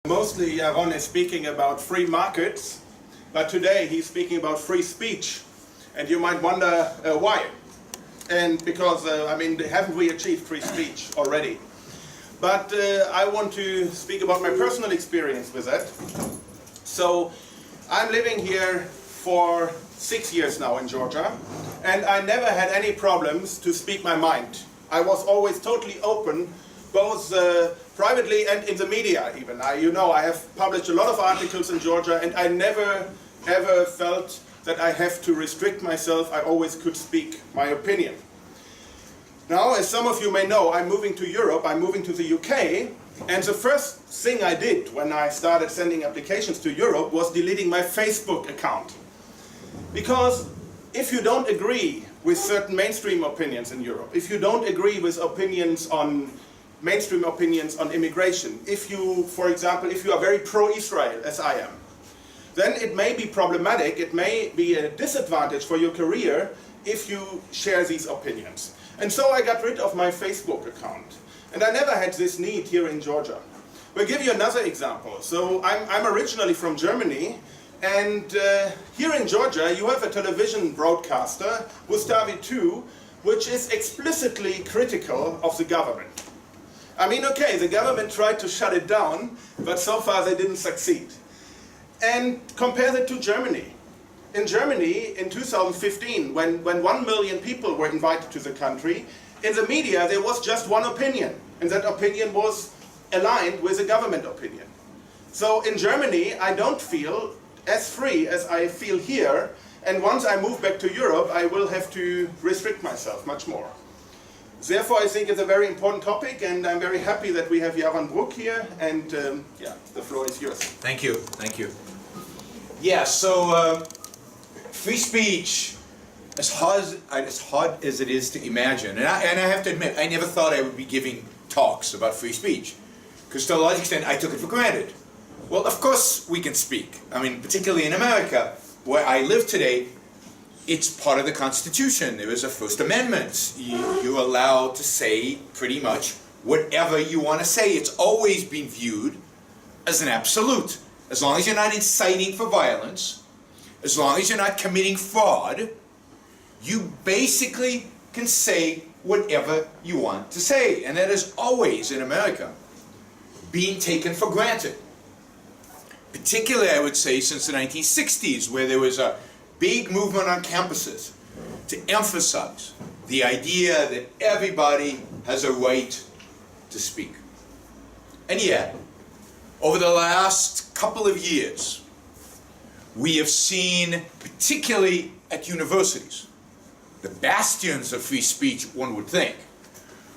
Mostly Yaron is speaking about free markets, but today he's speaking about free speech. And you might wonder why. And because, haven't we achieved free speech already? But I want to speak about my personal experience with that. So I'm living here for 6 years now in Georgia, and I never had any problems to speak my mind. I was always totally open, both privately and in the media even. I have published a lot of articles in Georgia, and I never ever felt that I have to restrict myself. I always could speak my opinion. Now, as some of you may know, I'm moving to Europe, I'm moving to the UK, and the first thing I did when I started sending applications to Europe was deleting my Facebook account. Because if you don't agree with certain mainstream opinions in Europe, if you don't agree with mainstream opinions on immigration, if you, for example, if you are very pro-Israel, as I am, then it may be problematic, it may be a disadvantage for your career if you share these opinions. And so I got rid of my Facebook account. And I never had this need here in Georgia. We'll give you another example. So I'm originally from Germany, and here in Georgia you have a television broadcaster, Gustavi 2, which is explicitly critical of the government. Okay, the government tried to shut it down, but so far they didn't succeed. And compare that to Germany. In Germany, in 2015, when 1 million people were invited to the country, in the media there was just one opinion, and that opinion was aligned with the government opinion. So in Germany, I don't feel as free as I feel here, and once I move back to Europe, I will have to restrict myself much more. Therefore, I think it's a very important topic, and I'm very happy that we have Yaron Brook here, and the floor is yours. Thank you, thank you. Yeah, so free speech, as hard as it is to imagine, and I have to admit, I never thought I would be giving talks about free speech, because to a large extent I took it for granted. Well, of course we can speak. Particularly in America, where I live today, it's part of the Constitution. There is a First Amendment. You're allowed to say pretty much whatever you want to say. It's always been viewed as an absolute. As long as you're not inciting for violence, as long as you're not committing fraud, you basically can say whatever you want to say. And that is always, in America, being taken for granted. Particularly, I would say, since the 1960s, where there was a big movement on campuses to emphasize the idea that everybody has a right to speak. And yet, over the last couple of years, we have seen, particularly at universities, the bastions of free speech, one would think,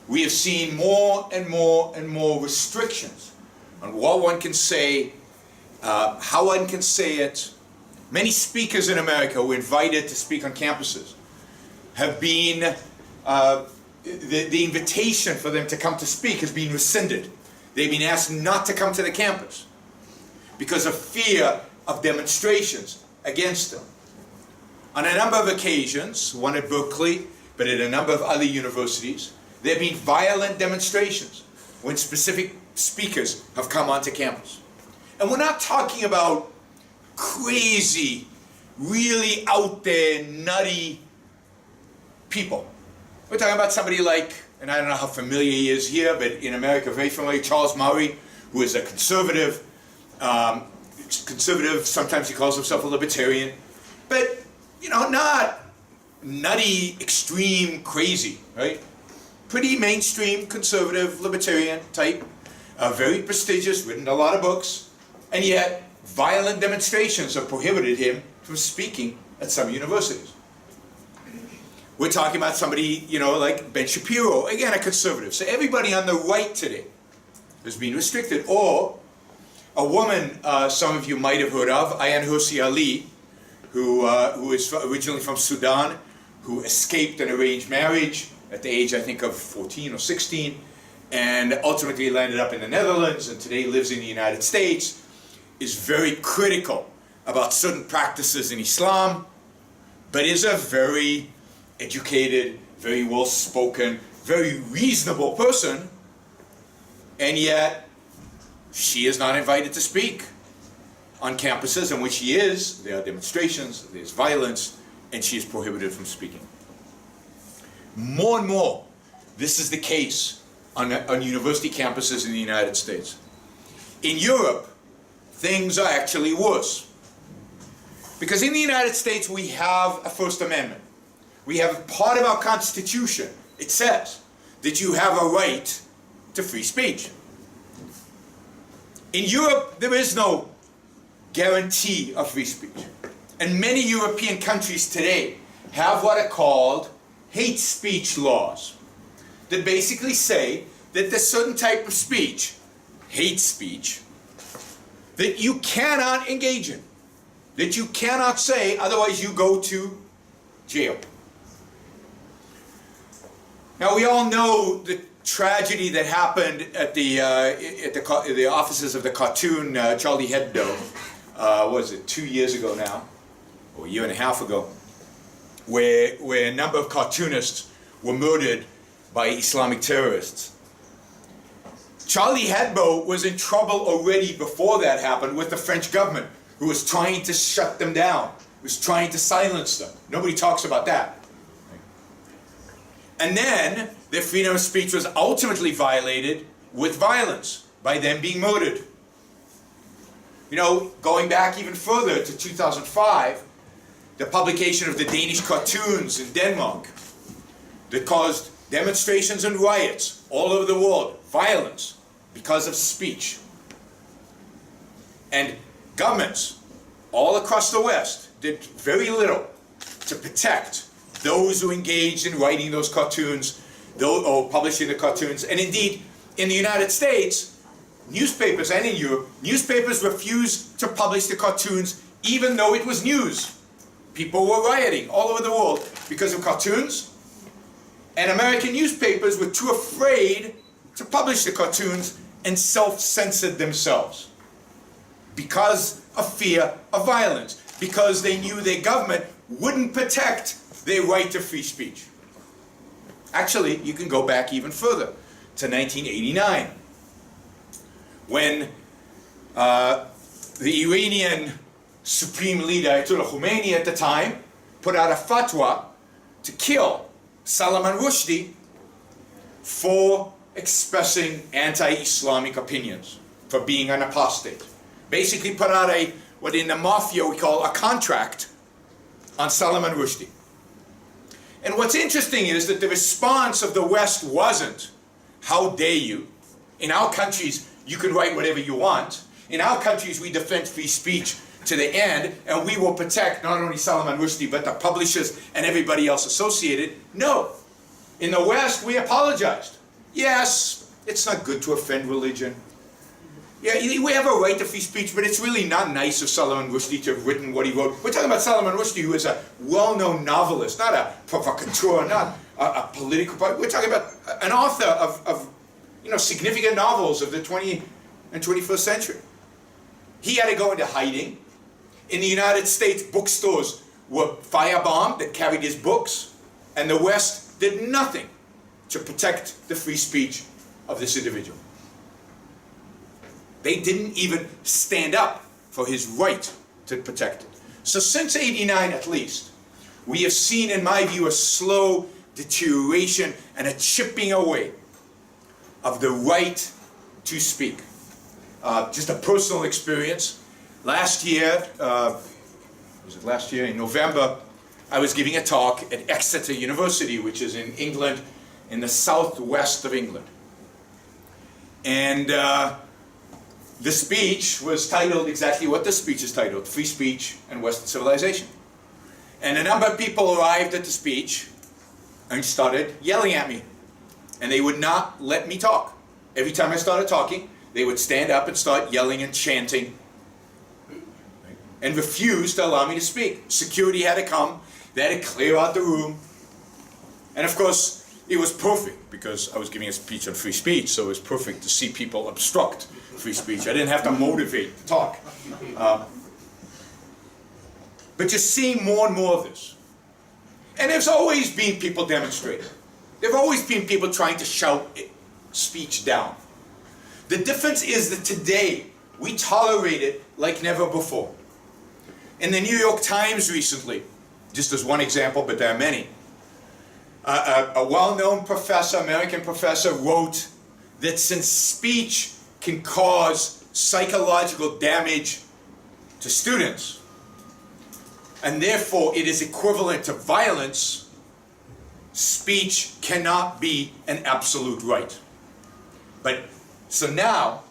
we have seen more and more and more restrictions on what one can say, how one can say it. Many speakers in America who were invited to speak on campuses have been, the invitation for them to come to speak has been rescinded. They've been asked not to come to the campus because of fear of demonstrations against them. On a number of occasions, one at Berkeley, but at a number of other universities, there have been violent demonstrations when specific speakers have come onto campus. And we're not talking about crazy, really out there, nutty people. We're talking about somebody like, and I don't know how familiar he is here, but in America, very familiar, Charles Murray, who is a conservative. Sometimes he calls himself a libertarian, but, not nutty, extreme, crazy, right? Pretty mainstream, conservative, libertarian type, very prestigious, written a lot of books, and yet violent demonstrations have prohibited him from speaking at some universities. We're talking about somebody, like Ben Shapiro, again a conservative. So everybody on the right today has been restricted. Or a woman some of you might have heard of, Ayaan Hirsi Ali, who is originally from Sudan, who escaped an arranged marriage at the age, I think, of 14 or 16, and ultimately landed up in the Netherlands, and today lives in the United States, is very critical about certain practices in Islam, but is a very educated, very well-spoken, very reasonable person, and yet she is not invited to speak on campuses, and when she is, there are demonstrations, there's violence, and she is prohibited from speaking. More and more, this is the case on university campuses in the United States. In Europe, things are actually worse. Because in the United States, we have a First Amendment. We have part of our Constitution. It says that you have a right to free speech. In Europe, there is no guarantee of free speech. And many European countries today have what are called hate speech laws that basically say that there's certain type of speech, hate speech, that you cannot engage in, that you cannot say, otherwise you go to jail. Now we all know the tragedy that happened at the offices of the cartoon Charlie Hebdo, was it 2 years ago now, or a year and a half ago, where a number of cartoonists were murdered by Islamic terrorists. Charlie Hebdo was in trouble already before that happened with the French government, who was trying to shut them down, was trying to silence them. Nobody talks about that. And then their freedom of speech was ultimately violated with violence by them being murdered. You know, going back even further to 2005, the publication of the Danish Cartoons in Denmark that caused demonstrations and riots all over the world, violence because of speech. And governments all across the West did very little to protect those who engaged in writing those cartoons, or publishing the cartoons. And indeed, in the United States, newspapers, and in Europe, newspapers refused to publish the cartoons even though it was news. People were rioting all over the world because of cartoons, and American newspapers were too afraid to publish the cartoons and self-censored themselves because of fear of violence, because they knew their government wouldn't protect their right to free speech. Actually, you can go back even further to 1989, when the Iranian Supreme Leader Ayatollah Khomeini at the time put out a fatwa to kill Salman Rushdie for expressing anti-Islamic opinions, for being an apostate. Basically put out what in the mafia we call a contract on Salman Rushdie. And what's interesting is that the response of the West wasn't, how dare you? In our countries, you can write whatever you want. In our countries, we defend free speech to the end, and we will protect not only Salman Rushdie, but the publishers and everybody else associated. No. In the West, we apologized. Yes, it's not good to offend religion. Yeah, we have a right to free speech, but it's really not nice of Salman Rushdie to have written what he wrote. We're talking about Salman Rushdie, who is a well-known novelist, not a provocateur, not a political... We're talking about an author of significant novels of the 20th and 21st century. He had to go into hiding. In the United States, bookstores were firebombed that carried his books, and the West did nothing to protect the free speech of this individual. They didn't even stand up for his right to protect it. So since '89 at least, we have seen, in my view, a slow deterioration and a chipping away of the right to speak. Just a personal experience. Last year, in November, I was giving a talk at Exeter University, which is in England, in the southwest of England. And the speech was titled exactly what the speech is titled, Free Speech and Western Civilization. And a number of people arrived at the speech and started yelling at me. And they would not let me talk. Every time I started talking, they would stand up and start yelling and chanting and refuse to allow me to speak. Security had to come. They had to clear out the room. And of course, it was perfect because I was giving a speech on free speech, so it was perfect to see people obstruct free speech. I didn't have to motivate the talk. But you're seeing more and more of this. And there's always been people demonstrating. There have always been people trying to shout speech down. The difference is that today we tolerate it like never before. In the New York Times recently, just as one example, but there are many, a well-known professor, American professor, wrote that since speech can cause psychological damage to students, and therefore it is equivalent to violence, speech cannot be an absolute right. But so now,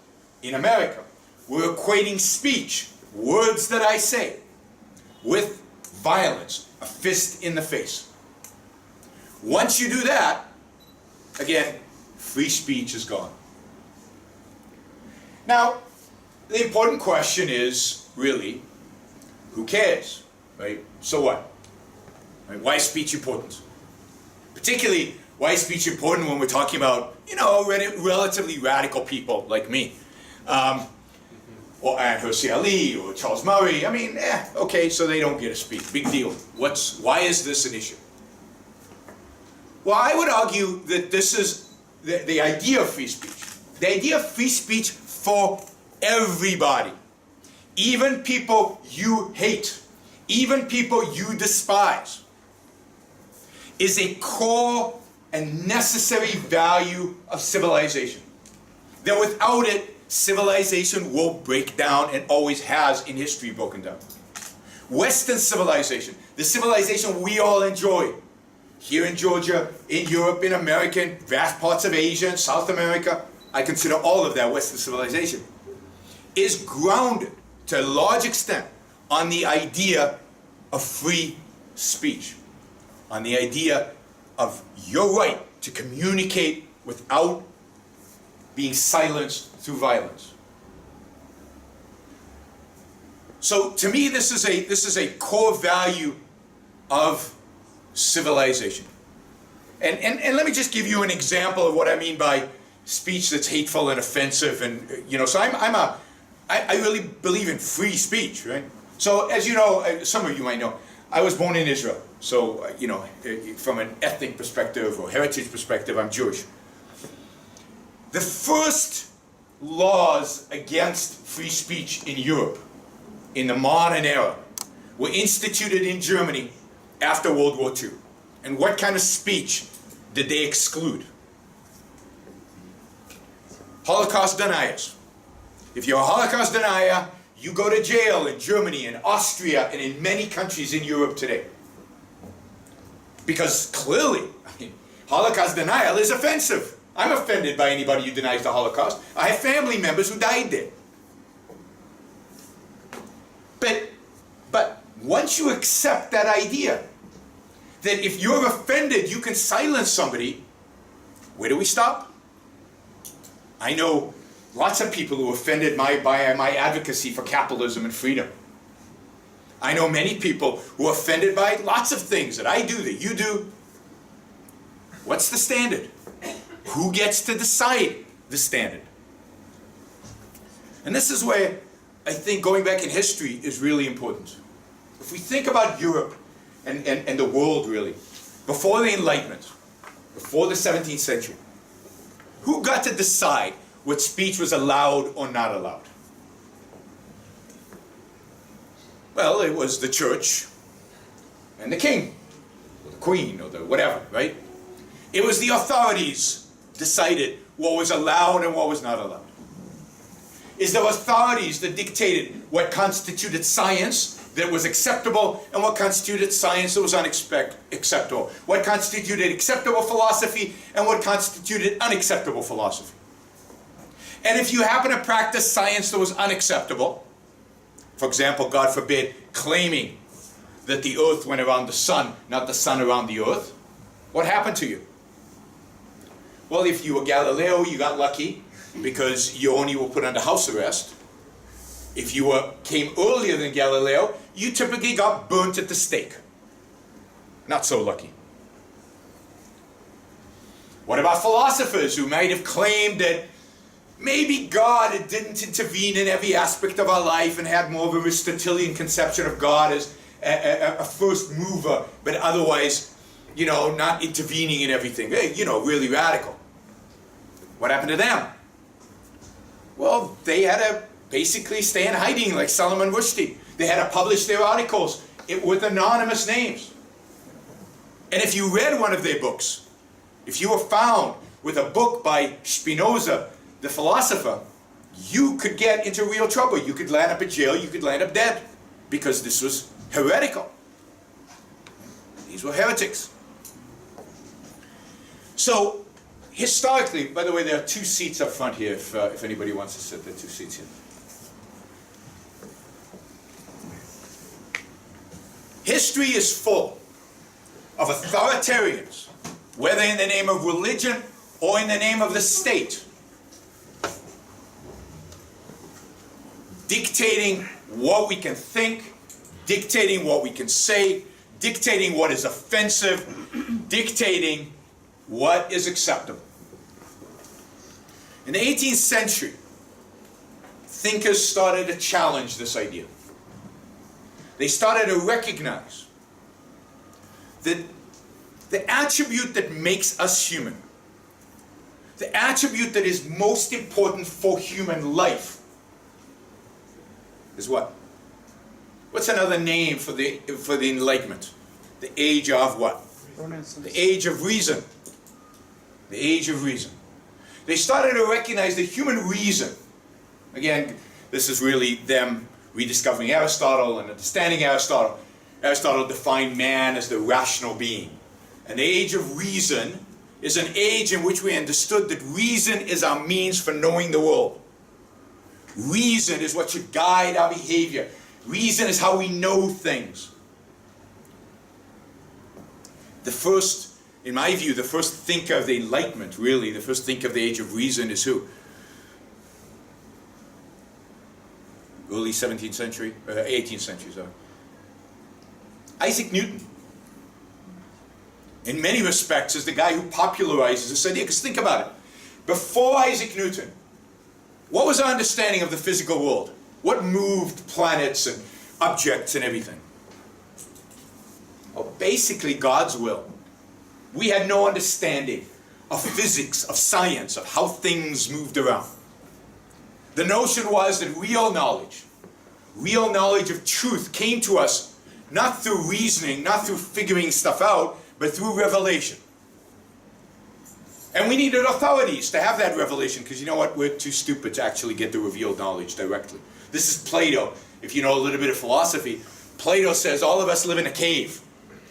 in America, we're equating speech, words that I say, with violence, a fist in the face. Once you do that, again, free speech is gone. Now, the important question is, really, who cares, right? So what? Right? Why is speech important? Particularly, why is speech important when we're talking about, relatively radical people like me? Or Hersey Ali, or Charles Murray. Okay, so they don't get to speak. Big deal. Why is this an issue? Well, I would argue that this is the idea of free speech. The idea of free speech for everybody. Even people you hate, even people you despise, is a core and necessary value of civilization. That without it, civilization will break down and always has in history broken down. Western civilization, the civilization we all enjoy, here in Georgia, in Europe, in America, in vast parts of Asia and South America, I consider all of that Western civilization, is grounded to a large extent on the idea of free speech, on the idea of your right to communicate without being silenced through violence. So to me, this is a core value of civilization. And let me just give you an example of what I mean by speech that's hateful and offensive. And so I really believe in free speech, right? So as you know, some of you might know, I was born in Israel. So from an ethnic perspective or heritage perspective, I'm Jewish. The first laws against free speech in Europe in the modern era were instituted in Germany after World War II. And what kind of speech did they exclude? Holocaust deniers. If you're a Holocaust denier, you go to jail in Germany and Austria and in many countries in Europe today. Because clearly, Holocaust denial is offensive. I'm offended by anybody who denies the Holocaust. I have family members who died there. But once you accept that idea, that if you're offended, you can silence somebody, where do we stop? I know lots of people who are offended by my advocacy for capitalism and freedom. I know many people who are offended by lots of things that I do, that you do. What's the standard? Who gets to decide the standard? And this is where I think going back in history is really important. If we think about Europe and the world really, before the Enlightenment, before the 17th century, who got to decide what speech was allowed or not allowed? Well, it was the church and the king, or the queen, or the whatever, right? It was the authorities decided what was allowed and what was not allowed. It's the authorities that dictated what constituted science that was acceptable and what constituted science that was unacceptable. What constituted acceptable philosophy and what constituted unacceptable philosophy. And if you happen to practice science that was unacceptable, for example, God forbid, claiming that the earth went around the sun, not the sun around the earth, what happened to you? Well, if you were Galileo, you got lucky because you only were put under house arrest. If you came earlier than Galileo, you typically got burnt at the stake. Not so lucky. What about philosophers who might have claimed that maybe God didn't intervene in every aspect of our life and had more of a Aristotelian conception of God as a first mover, but otherwise, not intervening in everything. Really radical. What happened to them? Well, they had to basically stay in hiding like Salman Rushdie. They had to publish their articles with anonymous names. And if you read one of their books, if you were found with a book by Spinoza, the philosopher, you could get into real trouble. You could land up in jail, you could land up dead, because this was heretical. These were heretics. So, historically, by the way, there are 2 seats up front here if anybody wants to sit. There are 2 seats here. History is full of authoritarians, whether in the name of religion or in the name of the state, dictating what we can think, dictating what we can say, dictating what is offensive, dictating what is acceptable. In the 18th century, thinkers started to challenge this idea. They started to recognize that the attribute that makes us human, the attribute that is most important for human life, is what? What's another name for the Enlightenment? The age of what? The age of reason. The age of reason. They started to recognize the human reason. Again, this is really them rediscovering Aristotle and understanding Aristotle. Aristotle defined man as the rational being. And the age of reason is an age in which we understood that reason is our means for knowing the world. Reason is what should guide our behavior. Reason is how we know things. The first, in my view, the first thinker of the Enlightenment, really, the first thinker of the age of reason is who? Early 17th century, 18th century, sorry. Isaac Newton. In many respects is the guy who popularizes this idea. Because think about it. Before Isaac Newton, what was our understanding of the physical world? What moved planets and objects and everything? Well, basically God's will. We had no understanding of physics, of science, of how things moved around. The notion was that real knowledge of truth came to us not through reasoning, not through figuring stuff out, but through revelation. And we needed authorities to have that revelation, because you know what? We're too stupid to actually get the revealed knowledge directly. This is Plato. If you know a little bit of philosophy, Plato says all of us live in a cave,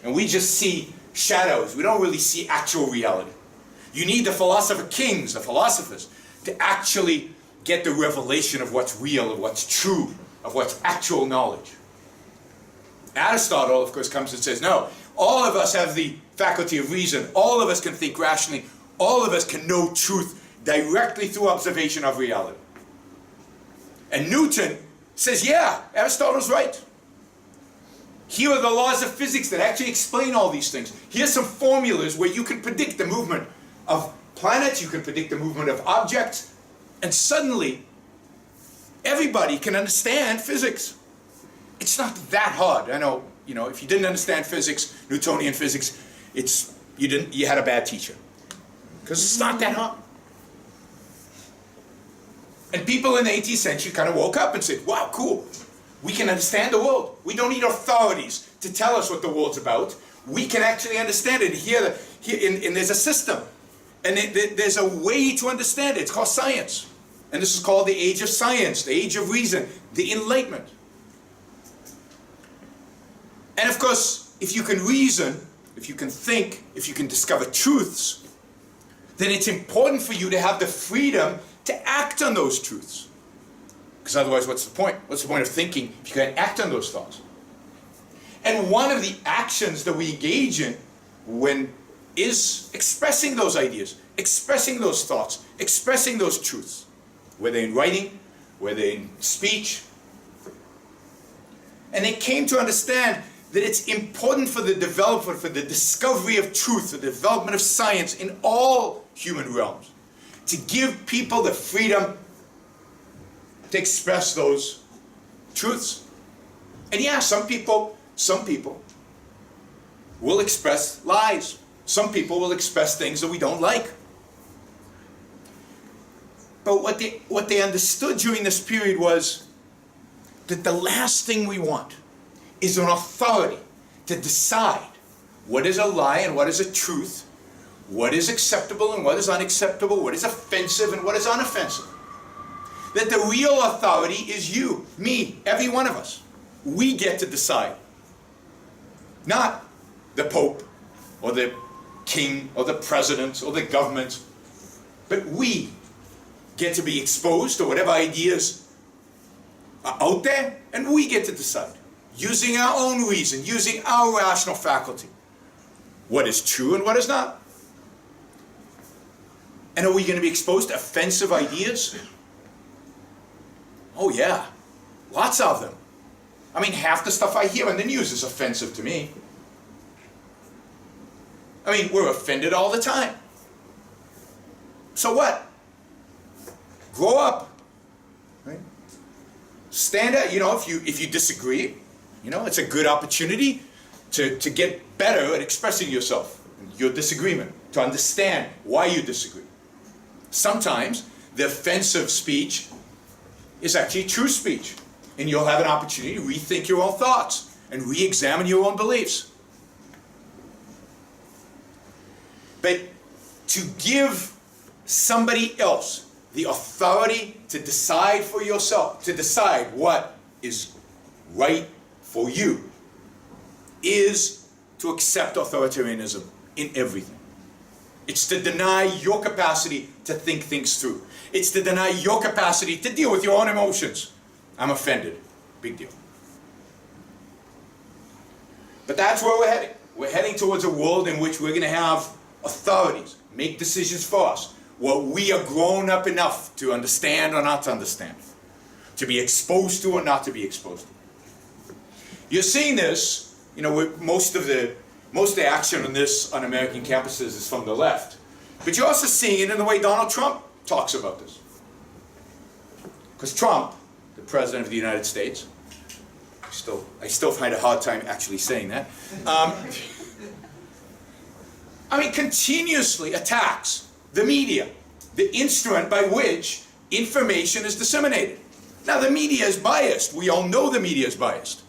and we just see shadows. We don't really see actual reality. You need the philosopher kings, the philosophers, to actually get the revelation of what's real, of what's true, of what's actual knowledge. Aristotle, of course, comes and says, no, all of us have the faculty of reason. All of us can think rationally. All of us can know truth directly through observation of reality. And Newton says, yeah, Aristotle's right. Here are the laws of physics that actually explain all these things. Here's some formulas where you can predict the movement of planets, you can predict the movement of objects, and suddenly everybody can understand physics. It's not that hard. I know, if you didn't understand physics, Newtonian physics, you had a bad teacher. Because it's not that hard. And people in the 18th century kind of woke up and said, wow, cool. We can understand the world. We don't need authorities to tell us what the world's about. We can actually understand it. Here and there's a system. And there's a way to understand it. It's called science. And this is called the age of science, the age of reason, the Enlightenment. And of course, if you can reason, if you can think, if you can discover truths, then it's important for you to have the freedom to act on those truths. Because otherwise, what's the point? What's the point of thinking if you can't act on those thoughts? And one of the actions that we engage in is expressing those ideas, expressing those thoughts, expressing those truths, whether in writing, whether in speech. And they came to understand that it's important for the development, for the discovery of truth, the development of science in all human realms, to give people the freedom to express those truths. And yeah, some people will express lies. Some people will express things that we don't like. But what they understood during this period was that the last thing we want is an authority to decide what is a lie and what is a truth, what is acceptable and what is unacceptable, what is offensive and what is unoffensive. That the real authority is you, me, every one of us. We get to decide. Not the Pope or the king or the president or the government, but we get to be exposed to whatever ideas are out there, and we get to decide, using our own reason, using our rational faculty, what is true and what is not. And are we going to be exposed to offensive ideas? Oh yeah, lots of them. I mean, half the stuff I hear on the news is offensive to me. I mean, we're offended all the time. So what? Grow up. Right? Stand up. You know, if you disagree, you know, it's a good opportunity to get better at expressing yourself, your disagreement, to understand why you disagree. Sometimes the offensive speech is actually true speech, and you'll have an opportunity to rethink your own thoughts and re-examine your own beliefs. But to give somebody else the authority to decide for yourself, to decide what is right for you, is to accept authoritarianism in everything. It's to deny your capacity to think things through. It's to deny your capacity to deal with your own emotions. I'm offended. Big deal. But that's where we're heading. We're heading towards a world in which we're going to have authorities make decisions for us. What we are grown up enough to understand or not to understand. To be exposed to or not to be exposed to. You're seeing this, you know, with most of the action on this on American campuses is from the left. But you're also seeing it in the way Donald Trump talks about this. Because Trump, the President of the United States, I still find a hard time actually saying that, I mean, continuously attacks the media, the instrument by which information is disseminated. Now, the media is biased. We all know the media is biased.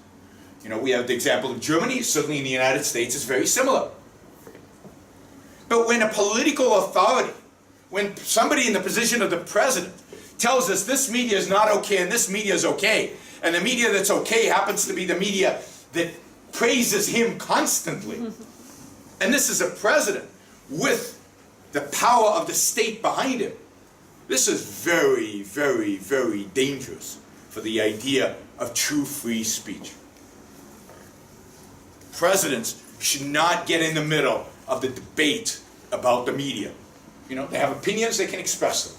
You know, we have the example of Germany. Certainly in the United States, it's very similar. But when a political authority, when somebody in the position of the president tells us this media is not okay and this media is okay, and the media that's okay happens to be the media that praises him constantly, and this is a president with the power of the state behind him, this is very, very, very dangerous for the idea of true free speech. Presidents should not get in the middle of the debate about the media. You know, they have opinions, they can express them.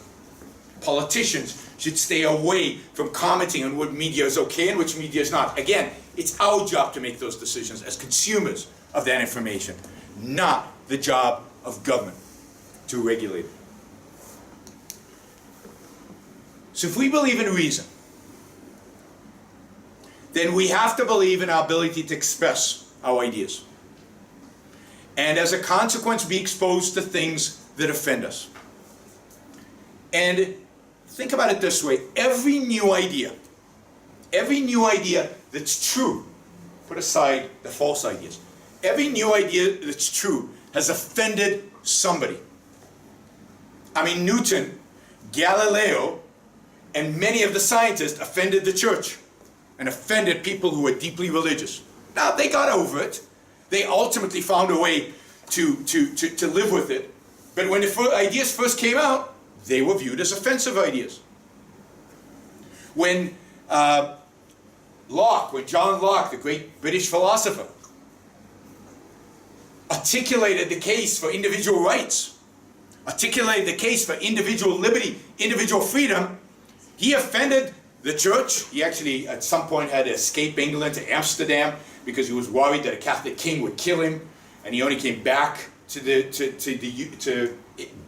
Politicians should stay away from commenting on what media is okay and which media is not. Again, it's our job to make those decisions as consumers of that information, not the job of government to regulate it. So if we believe in reason, then we have to believe in our ability to express our ideas. And as a consequence, be exposed to things that offend us. And think about it this way. Every new idea that's true, put aside the false ideas, every new idea that's true has offended somebody. I mean, Newton, Galileo, and many of the scientists offended the church and offended people who were deeply religious. Now, they got over it. They ultimately found a way to live with it. But when the ideas first came out, they were viewed as offensive ideas. When John Locke, the great British philosopher, articulated the case for individual rights, articulated the case for individual liberty, individual freedom, he offended the church. He actually, at some point, had to escape England to Amsterdam because he was worried that a Catholic king would kill him, and he only came back to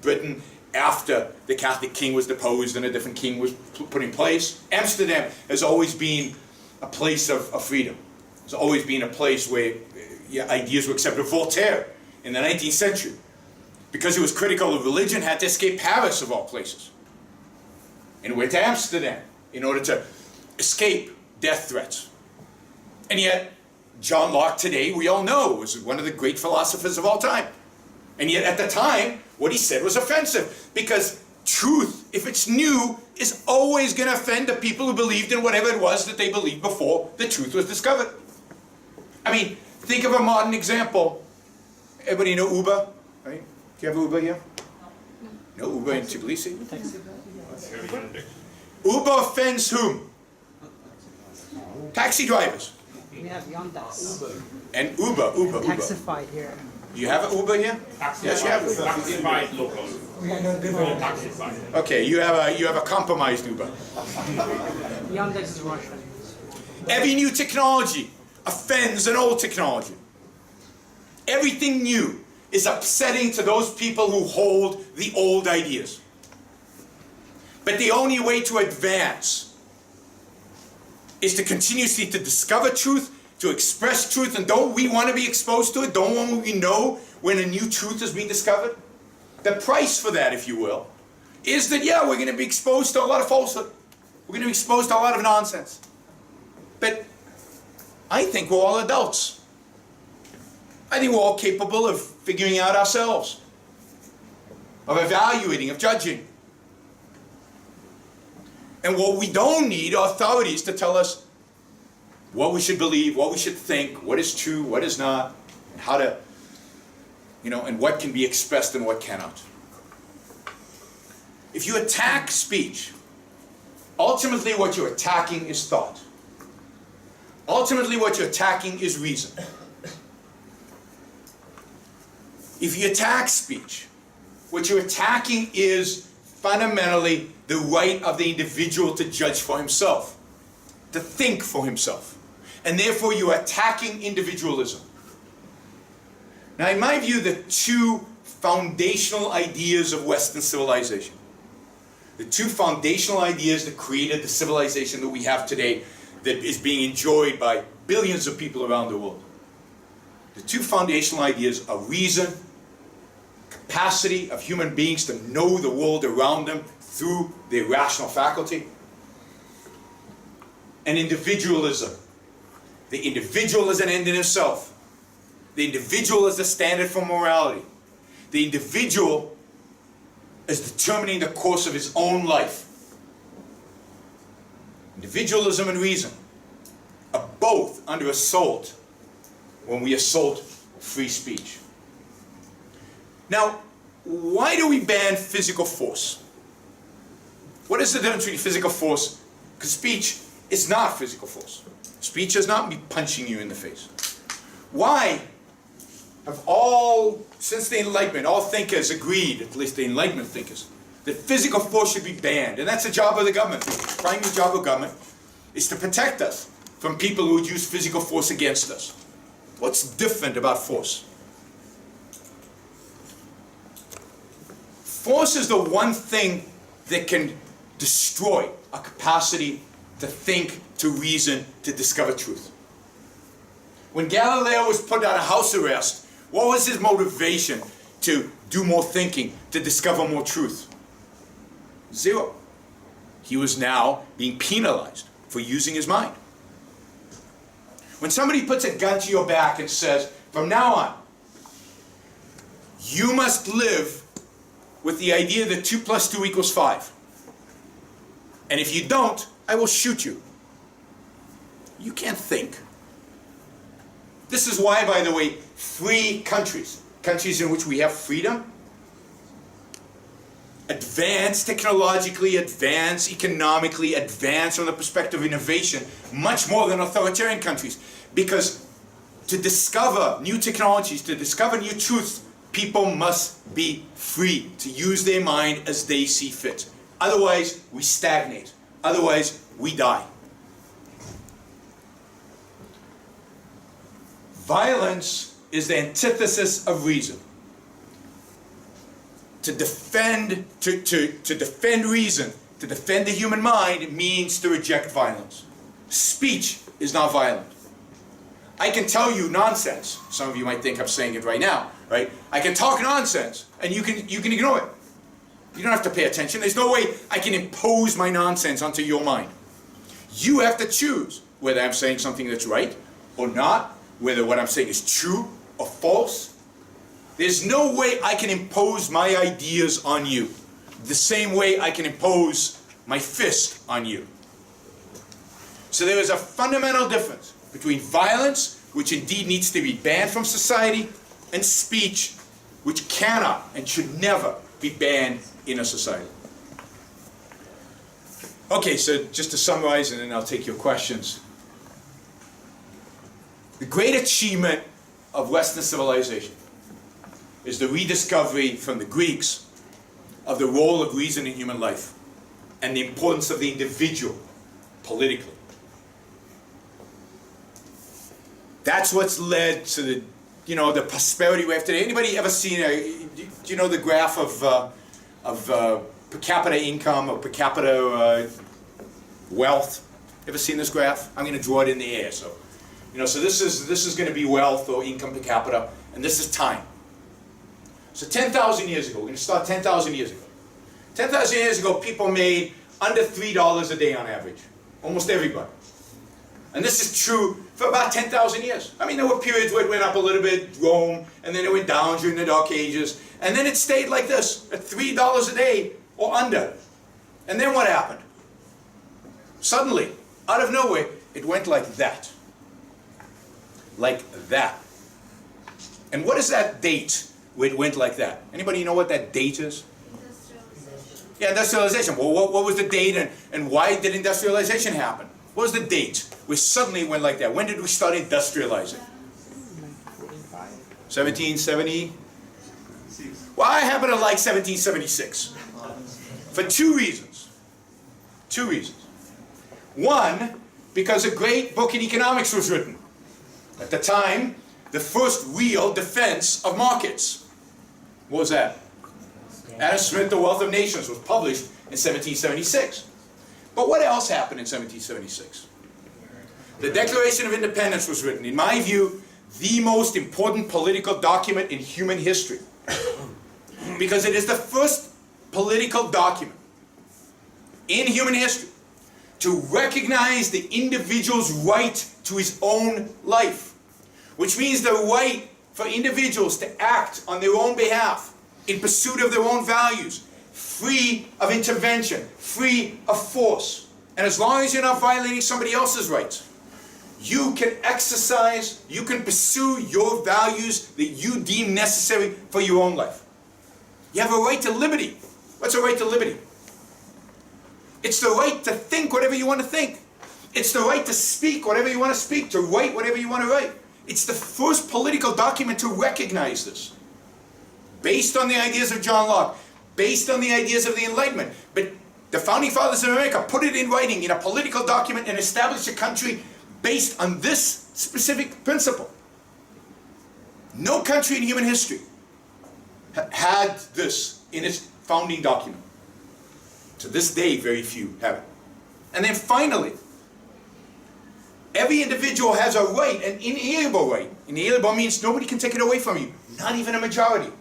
Britain after the Catholic king was deposed and a different king was put in place. Amsterdam has always been a place of freedom. It's always been a place where ideas were accepted. Voltaire, in the 19th century, because he was critical of religion, had to escape Paris, of all places. and went to Amsterdam in order to escape death threats. And yet, John Locke today, we all know, was one of the great philosophers of all time. And yet at the time, what he said was offensive, because truth, if it's new, is always going to offend the people who believed in whatever it was that they believed before the truth was discovered. I mean, think of a modern example. Everybody know Uber, right? Do you have Uber here? No Uber in Tbilisi? Uber offends whom? Taxi drivers. We have Yandex. And Uber. Taxified here. You have an Uber here? Yes, you have it. Taxified local. Taxified. Okay, you have a compromised Uber. Yandex is Russian. Every new technology offends an old technology. Everything new is upsetting to those people who hold the old ideas. But the only way to advance is to continuously to discover truth, to express truth, and don't we want to be exposed to it? Don't we know when a new truth is being discovered? The price for that, if you will, is that, yeah, we're going to be exposed to a lot of falsehood. We're going to be exposed to a lot of nonsense. But I think we're all adults. I think we're all capable of figuring out ourselves, of evaluating, of judging. And what we don't need are authorities to tell us what we should believe, what we should think, what is true, what is not, and how to, and what can be expressed and what cannot. If you attack speech, ultimately what you're attacking is thought. Ultimately what you're attacking is reason. If you attack speech, what you're attacking is fundamentally the right of the individual to judge for himself, to think for himself. And therefore you are attacking individualism. Now in my view, the two foundational ideas of Western civilization, the two foundational ideas that created the civilization that we have today, that is being enjoyed by billions of people around the world. The two foundational ideas are reason, capacity of human beings to know the world around them through their rational faculty, and individualism. The individual is an end in himself. The individual is the standard for morality. The individual is determining the course of his own life. Individualism and reason are both under assault when we assault free speech. Now, why do we ban physical force? What is the difference between physical force? Because speech is not physical force. Speech is not me punching you in the face. Why have since the Enlightenment, all thinkers agreed, at least the Enlightenment thinkers, that physical force should be banned? And that's the job of the government. The primary job of government is to protect us from people who would use physical force against us. What's different about force? Force is the one thing that can destroy our capacity to think, to reason, to discover truth. When Galileo was put on a house arrest, what was his motivation to do more thinking, to discover more truth? Zero. He was now being penalized for using his mind. When somebody puts a gun to your back and says, from now on, you must live with the idea that 2 + 2 = 5. And if you don't, I will shoot you. You can't think. This is why, by the way, free countries in which we have freedom, advance technologically, advance economically, advance from the perspective of innovation, much more than authoritarian countries. Because to discover new technologies, to discover new truths, people must be free to use their mind as they see fit. Otherwise, we stagnate. Otherwise, we die. Violence is the antithesis of reason. To defend reason, to defend the human mind, means to reject violence. Speech is not violent. I can tell you nonsense. Some of you might think I'm saying it right now, right? I can talk nonsense, and you can ignore it. You don't have to pay attention. There's no way I can impose my nonsense onto your mind. You have to choose whether I'm saying something that's right or not, whether what I'm saying is true or false. There's no way I can impose my ideas on you, the same way I can impose my fist on you. So there is a fundamental difference between violence, which indeed needs to be banned from society, and speech, which cannot and should never be banned in a society. Okay, so just to summarize, and then I'll take your questions. The great achievement of Western civilization is the rediscovery from the Greeks of the role of reason in human life and the importance of the individual politically. That's what's led to the, the prosperity we have today. Anybody ever seen do you know the graph of per capita income or per capita wealth? Ever seen this graph? I'm going to draw it in the air. So, so this is going to be wealth or income per capita, and this is time. So 10,000 years ago, we're going to start 10,000 years ago. 10,000 years ago, people made under $3 a day on average. Almost everybody. And this is true for about 10,000 years. I mean, there were periods where it went up a little bit, Rome, and then it went down during the Dark Ages, and then it stayed like this, at $3 a day or under. And then what happened? Suddenly, out of nowhere, it went like that. Like that. And what is that date where it went like that? Anybody know what that date is? Industrialization. Yeah, industrialization. Well, what was the date and why did industrialization happen? What was the date where suddenly it went like that? When did we start industrializing? 1770? Well, I happen to like 1776. For two reasons. Two reasons. One, because a great book in economics was written. At the time, the first real defense of markets. What was that? Adam Smith, The Wealth of Nations, was published in 1776. But what else happened in 1776? The Declaration of Independence was written. In my view, the most important political document in human history. Because it is the first political document in human history to recognize the individual's right to his own life. Which means the right for individuals to act on their own behalf in pursuit of their own values, free of intervention, free of force. And as long as you're not violating somebody else's rights, you can exercise, you can pursue your values that you deem necessary for your own life. You have a right to liberty. What's a right to liberty? It's the right to think whatever you want to think. It's the right to speak whatever you want to speak, to write whatever you want to write. It's the first political document to recognize this. Based on the ideas of John Locke, based on the ideas of the Enlightenment. But the Founding Fathers of America put it in writing in a political document and established a country based on this specific principle. No country in human history had this in its founding document. To this day, very few have it. And then finally, every individual has a right, an inalienable right. Inalienable means nobody can take it away from you, not even a majority.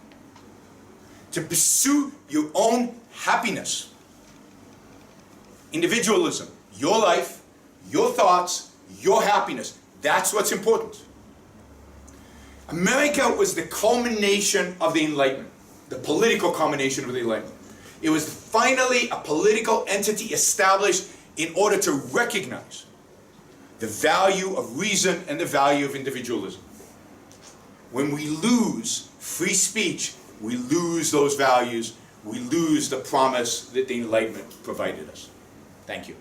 To pursue your own happiness. Individualism, your life, your thoughts, your happiness. That's what's important. America was the culmination of the Enlightenment, the political culmination of the Enlightenment. It was finally a political entity established in order to recognize the value of reason and the value of individualism. When we lose free speech, we lose those values, we lose the promise that the Enlightenment provided us. Thank you.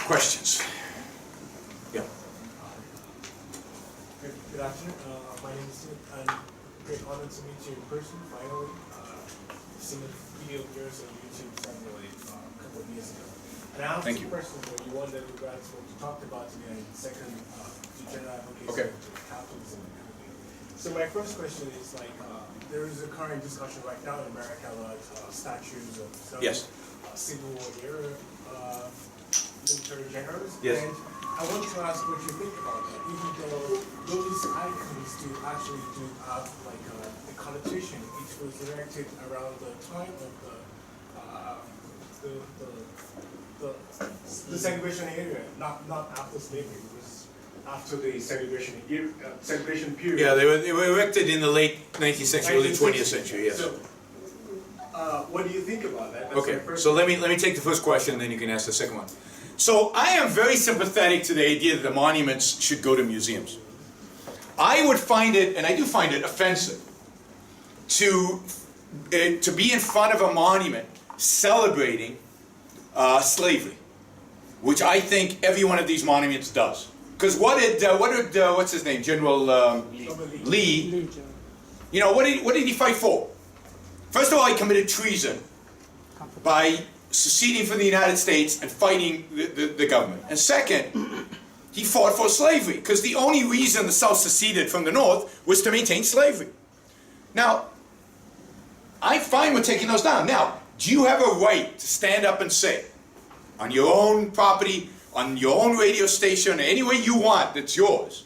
Questions? Yeah. Good afternoon. My name is Sid, and great honor to meet you in person, finally. Seen a video of yours on YouTube finally a couple of years ago. And I have two questions for you. One that regards what you talked about today, and second, the general application of capitalism. So my first question is there is a current discussion right now in America about statues of some Civil War era military generals. Yes. And I want to ask what you think about that, even though those icons do actually do have like a connotation. It was erected around the time of the segregation area, not after slavery. It was after the segregation period. Yeah, they were erected in the late 19th century, early 20th century, yes. So, what do you think about that? That's Okay, my first so let me take the first question, and then you can ask the second one. So I am very sympathetic to the idea that the monuments should go to museums. I would find it, and I do find it, offensive to be in front of a monument celebrating slavery, which I think every one of these monuments does. Because what's his name, General Lee, you know, what did he fight for? First of all, he committed treason by seceding from the United States and fighting the government. And second, he fought for slavery, because the only reason the South seceded from the North was to maintain slavery. Now, I'm fine with taking those down. Now, do you have a right to stand up and say, on your own property, on your own radio station, any way you want, that's yours,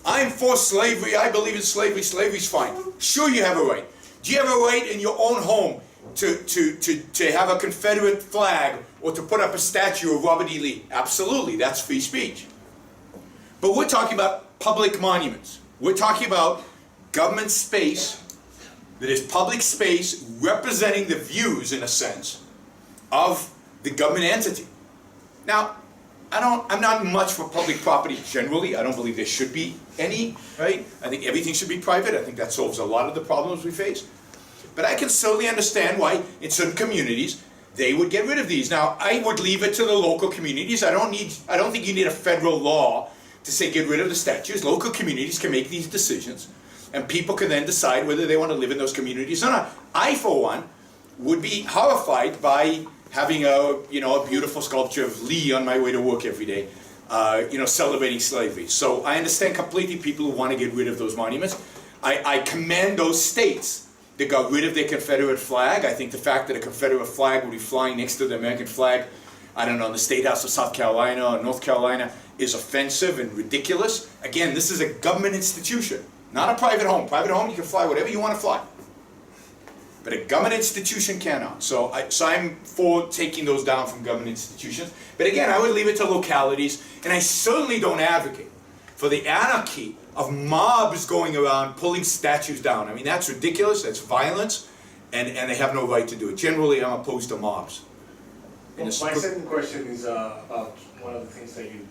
I'm for slavery, I believe in slavery, slavery's fine. Sure, you have a right. Do you have a right in your own home to have a Confederate flag or to put up a statue of Robert E. Lee? Absolutely, that's free speech. But we're talking about public monuments. We're talking about government space that is public space representing the views, in a sense, of the government entity. Now, I'm not much for public property generally. I don't believe there should be any, right? I think everything should be private. I think that solves a lot of the problems we face. But I can certainly understand why in certain communities they would get rid of these. Now, I would leave it to the local communities. I don't think you need a federal law to say get rid of the statues. Local communities can make these decisions, and people can then decide whether they want to live in those communities or not. I, for one, would be horrified by having a beautiful sculpture of Lee on my way to work every day, celebrating slavery. So I understand completely people who want to get rid of those monuments. I commend those states that got rid of their Confederate flag. I think the fact that a Confederate flag would be flying next to the American flag, I don't know, in the State House of South Carolina or North Carolina, is offensive and ridiculous. Again, this is a government institution, not a private home. Private home, you can fly whatever you want to fly. But a government institution cannot. So I'm for taking those down from government institutions. But again, I would leave it to localities, and I certainly don't advocate for the anarchy of mobs going around pulling statues down. I mean, that's ridiculous, that's violence, and they have no right to do it. Generally, I'm opposed to mobs. Well, my second question is about one of the things that you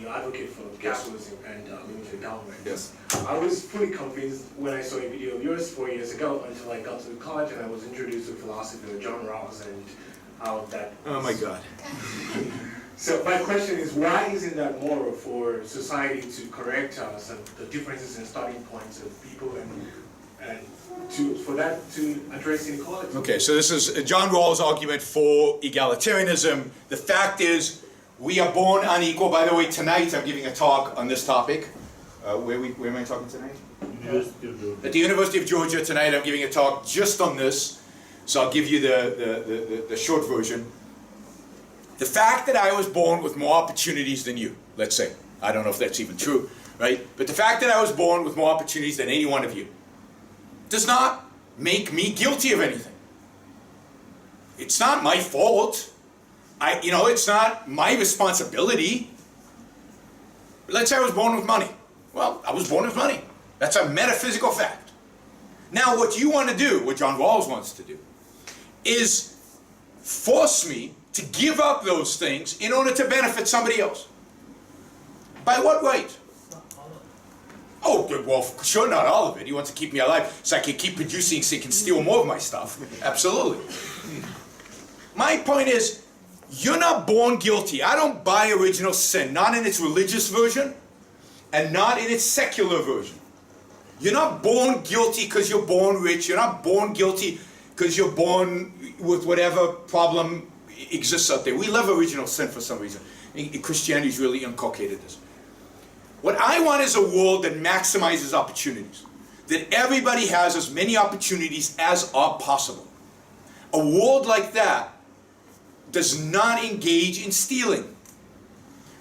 advocate for, capitalism and limited government. Yes. I was fully convinced when I saw a video of yours 4 years ago until I got to college and I was introduced to philosophy of John Rawls and how that... Oh my God. So my question is, why isn't that moral for society to correct us and the differences in starting points of people and for that to address inequality? Okay, so this is John Rawls' argument for egalitarianism. The fact is, we are born unequal. By the way, tonight I'm giving a talk on this topic. Where am I talking tonight? At the University of Georgia tonight. I'm giving a talk just on this. So I'll give you the short version. The fact that I was born with more opportunities than you, let's say, I don't know if that's even true, right? But the fact that I was born with more opportunities than any one of you does not make me guilty of anything. It's not my fault. It's not my responsibility. Let's say I was born with money. Well, I was born with money. That's a metaphysical fact. Now, what you want to do, what John Rawls wants to do, is force me to give up those things in order to benefit somebody else. By what right? Oh, well, sure, not all of it. He wants to keep me alive so I can keep producing so he can steal more of my stuff. Absolutely. My point is, you're not born guilty. I don't buy original sin, not in its religious version and not in its secular version. You're not born guilty because you're born rich. You're not born guilty because you're born with whatever problem exists out there. We love original sin for some reason. Christianity's really inculcated this. What I want is a world that maximizes opportunities, that everybody has as many opportunities as are possible. A world like that does not engage in stealing.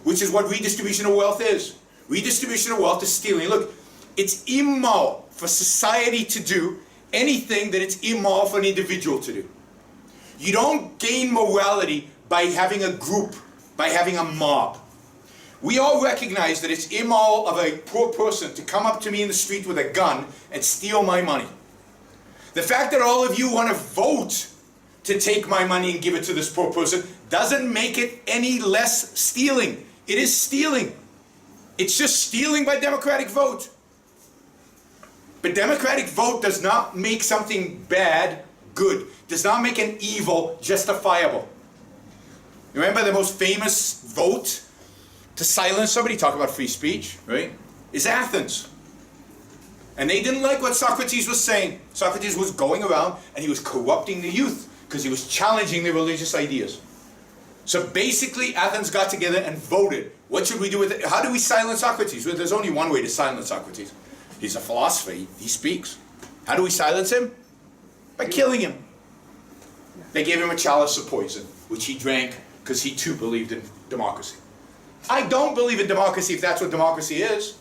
which is what redistribution of wealth is. Redistribution of wealth is stealing. Look, it's immoral for society to do anything that it's immoral for an individual to do. You don't gain morality by having a group, by having a mob. We all recognize that it's immoral of a poor person to come up to me in the street with a gun and steal my money. The fact that all of you want to vote to take my money and give it to this poor person doesn't make it any less stealing. It is stealing. It's just stealing by democratic vote. But democratic vote does not make something bad good. Does not make an evil justifiable. Remember the most famous vote to silence somebody, talk about free speech, right? Is Athens. And they didn't like what Socrates was saying. Socrates was going around and he was corrupting the youth because he was challenging their religious ideas. So basically Athens got together and voted. What should we do with it? How do we silence Socrates? Well, there's only one way to silence Socrates. He's a philosopher. He speaks. How do we silence him? By killing him. They gave him a chalice of poison, which he drank because he too believed in democracy. I don't believe in democracy if that's what democracy is.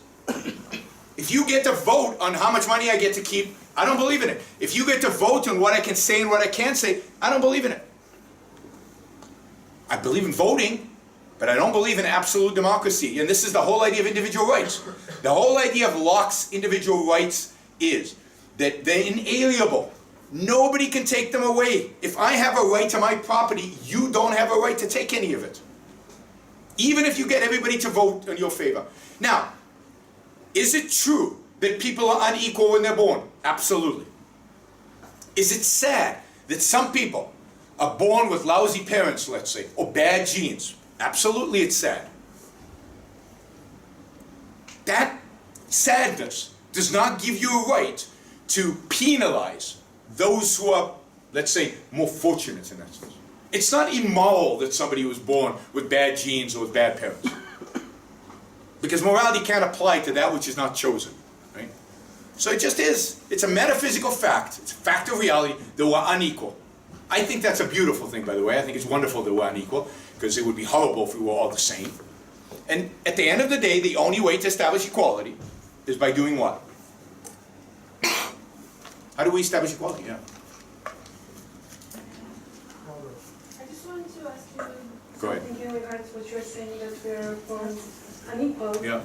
If you get to vote on how much money I get to keep, I don't believe in it. If you get to vote on what I can say and what I can't say, I don't believe in it. I believe in voting, but I don't believe in absolute democracy. And this is the whole idea of individual rights. The whole idea of Locke's individual rights is that they're inalienable. Nobody can take them away. If I have a right to my property, you don't have a right to take any of it. Even if you get everybody to vote in your favor. Now, is it true that people are unequal when they're born? Absolutely. Is it sad that some people are born with lousy parents, let's say, or bad genes? Absolutely, it's sad. That sadness does not give you a right to penalize those who are, let's say, more fortunate in that sense. It's not immoral that somebody was born with bad genes or with bad parents. Because morality can't apply to that which is not chosen. Right? So it just is. It's a metaphysical fact. It's a fact of reality that we're unequal. I think that's a beautiful thing, by the way. I think it's wonderful that we're unequal, because it would be horrible if we were all the same. And at the end of the day, the only way to establish equality is by doing what? How do we establish equality? Yeah. I just wanted to ask you Go ahead. something in regards to what you're saying, that we're born unequal. Yeah.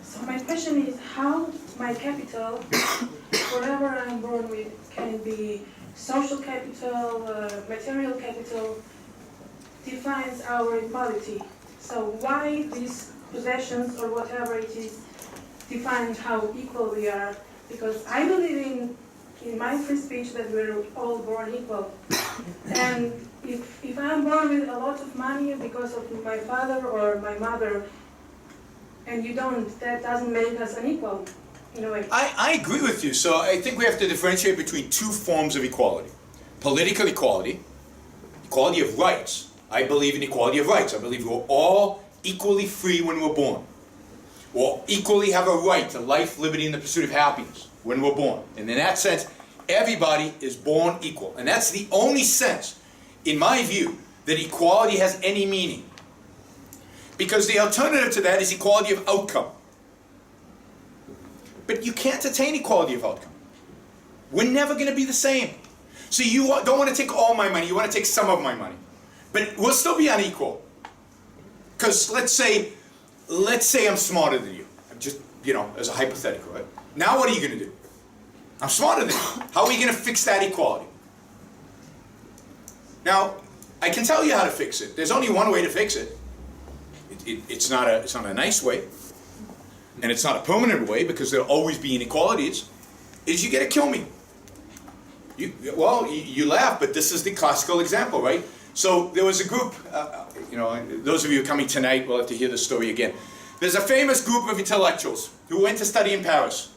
So my question is, how my capital, whatever I'm born with, can it be social capital, material capital, defines our equality? So why these possessions or whatever it is defines how equal we are? Because I believe in my free speech that we're all born equal. And if I'm born with a lot of money because of my father or my mother, and you don't, that doesn't make us unequal, in a way. I agree with you. So I think we have to differentiate between two forms of equality. Political equality, equality of rights. I believe in equality of rights. I believe we're all equally free when we're born. We'll equally have a right to life, liberty, and the pursuit of happiness when we're born. And in that sense, everybody is born equal. And that's the only sense, in my view, that equality has any meaning. Because the alternative to that is equality of outcome. But you can't attain equality of outcome. We're never going to be the same. So you don't want to take all my money, you want to take some of my money. But we'll still be unequal. Because let's say I'm smarter than you. I'm just, as a hypothetical, right? Now what are you going to do? I'm smarter than you. How are we going to fix that equality? Now, I can tell you how to fix it. There's only one way to fix it. It's not a nice way. And it's not a permanent way, because there'll always be inequalities. Is you got to kill me. You laugh, but this is the classical example, right? So there was a group, those of you coming tonight will have to hear this story again. There's a famous group of intellectuals who went to study in Paris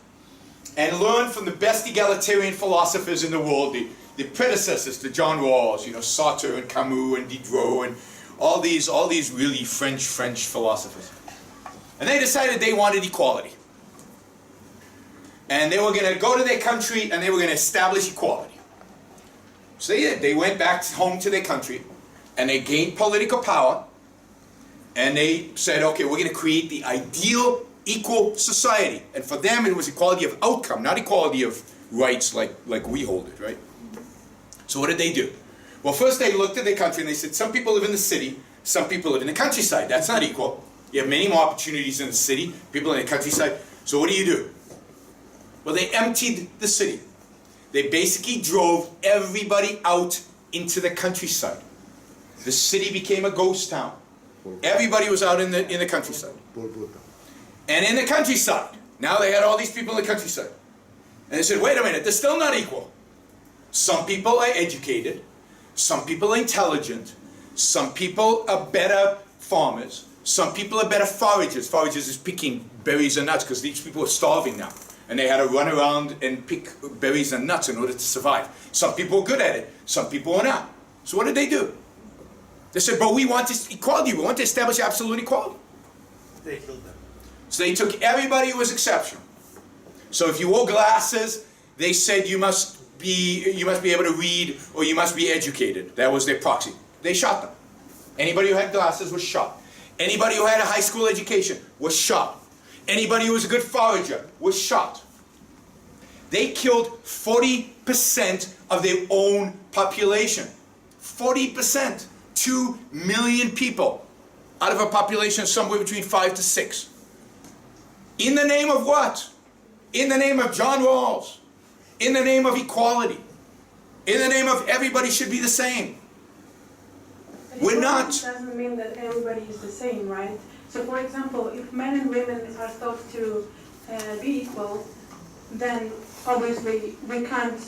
and learned from the best egalitarian philosophers in the world, the predecessors to John Rawls, Sartre and Camus and Diderot and all these really French philosophers. And they decided they wanted equality. And they were going to go to their country and they were going to establish equality. So they did. They went back home to their country and they gained political power. And they said, okay, we're going to create the ideal equal society. And for them, it was equality of outcome, not equality of rights like we hold it, right? So what did they do? Well, first they looked at their country and they said, some people live in the city, some people live in the countryside. That's not equal. You have many more opportunities in the city, people in the countryside. So what do? Well, they emptied the city. They basically drove everybody out into the countryside. The city became a ghost town. Everybody was out in the countryside. And in the countryside, now they had all these people in the countryside. And they said, wait a minute, they're still not equal. Some people are educated, some people are intelligent, some people are better farmers, some people are better foragers. Foragers is picking berries and nuts because these people are starving now. And they had to run around and pick berries and nuts in order to survive. Some people were good at it, some people were not. So what did they do? They said, but we want this equality, we want to establish absolute equality. They killed them. So they took everybody who was exceptional. So if you wore glasses, they said you must be able to read or you must be educated. That was their proxy. They shot them. Anybody who had glasses was shot. Anybody who had a high school education was shot. Anybody who was a good forager was shot. They killed 40% of their own population. 40%. 2 million people out of a population somewhere between 5 to 6. In the name of what? In the name of John Rawls. In the name of equality. In the name of everybody should be the same. We're not. It doesn't mean that everybody is the same, right? So for example, if men and women are thought to be equal, then obviously we can't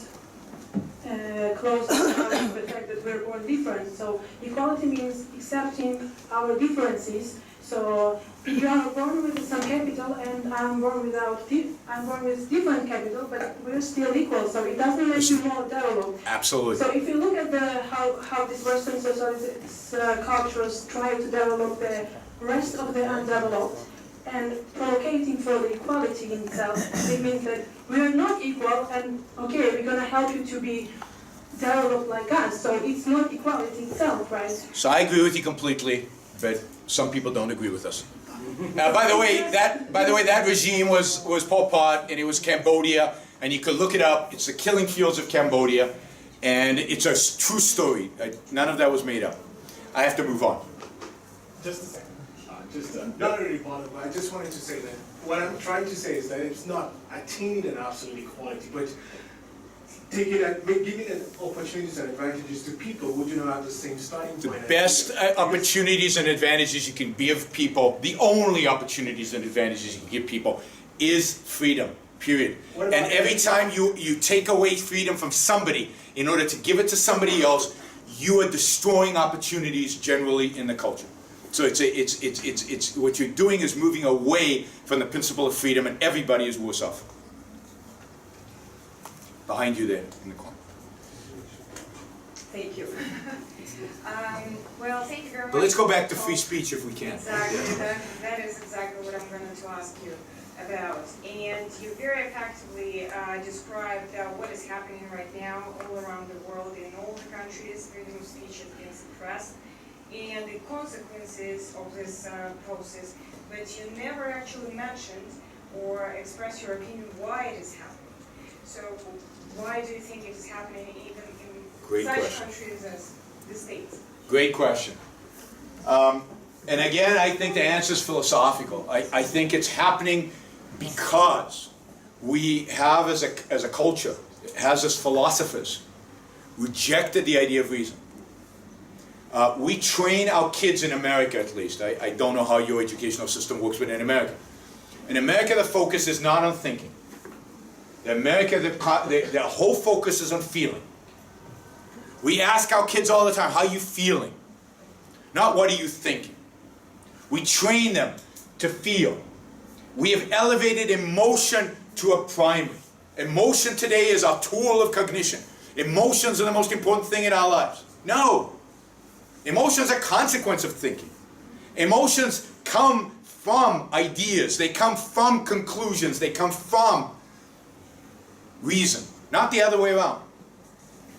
close our eyes to the fact that we're born different. So equality means accepting our differences. So you are born with some capital and I'm born with different capital, but we're still equal. So it doesn't make you more developed. Absolutely. So if you look at how these Western societies, cultures try to develop the rest of the undeveloped and provocating for the equality in itself, it means that we are not equal and okay, we're going to help you to be developed like us. So it's not equality itself, right? So I agree with you completely, but some people don't agree with us. By the way, that regime was Pol Pot, and it was Cambodia, and you could look it up. It's the killing fields of Cambodia, and it's a true story. None of that was made up. I have to move on. Just a second. Not really bothered, but I just wanted to say that what I'm trying to say is that it's not attaining an absolute equality, but giving opportunities and advantages to people who do not have the same starting point. The best opportunities and advantages you can give people, the only opportunities and advantages you can give people, is freedom, period. And every time you take away freedom from somebody in order to give it to somebody else, you are destroying opportunities generally in the culture. So it's what you're doing is moving away from the principle of freedom, and everybody is worse off. Behind you there in the corner. Thank you. Well, thank you very much. But let's go back to free speech if we can. Exactly. That is exactly what I'm going to ask you about. And you very effectively described what is happening right now all around the world in all the countries. Freedom of speech is being suppressed, and the consequences of this process. But you never actually mentioned or expressed your opinion why it is happening. So why do you think it is happening even in such countries as the States? Great question. And again, I think the answer is philosophical. I think it's happening because we have, as a culture, as philosophers, rejected the idea of reason. We train our kids in America, at least. I don't know how your educational system works, but in America, the focus is not on thinking. In America, the whole focus is on feeling. We ask our kids all the time, how are you feeling? Not what are you thinking. We train them to feel. We have elevated emotion to a primary. Emotion today is our tool of cognition. Emotions are the most important thing in our lives. No. Emotions are a consequence of thinking. Emotions come from ideas. They come from conclusions. They come from reason, not the other way around.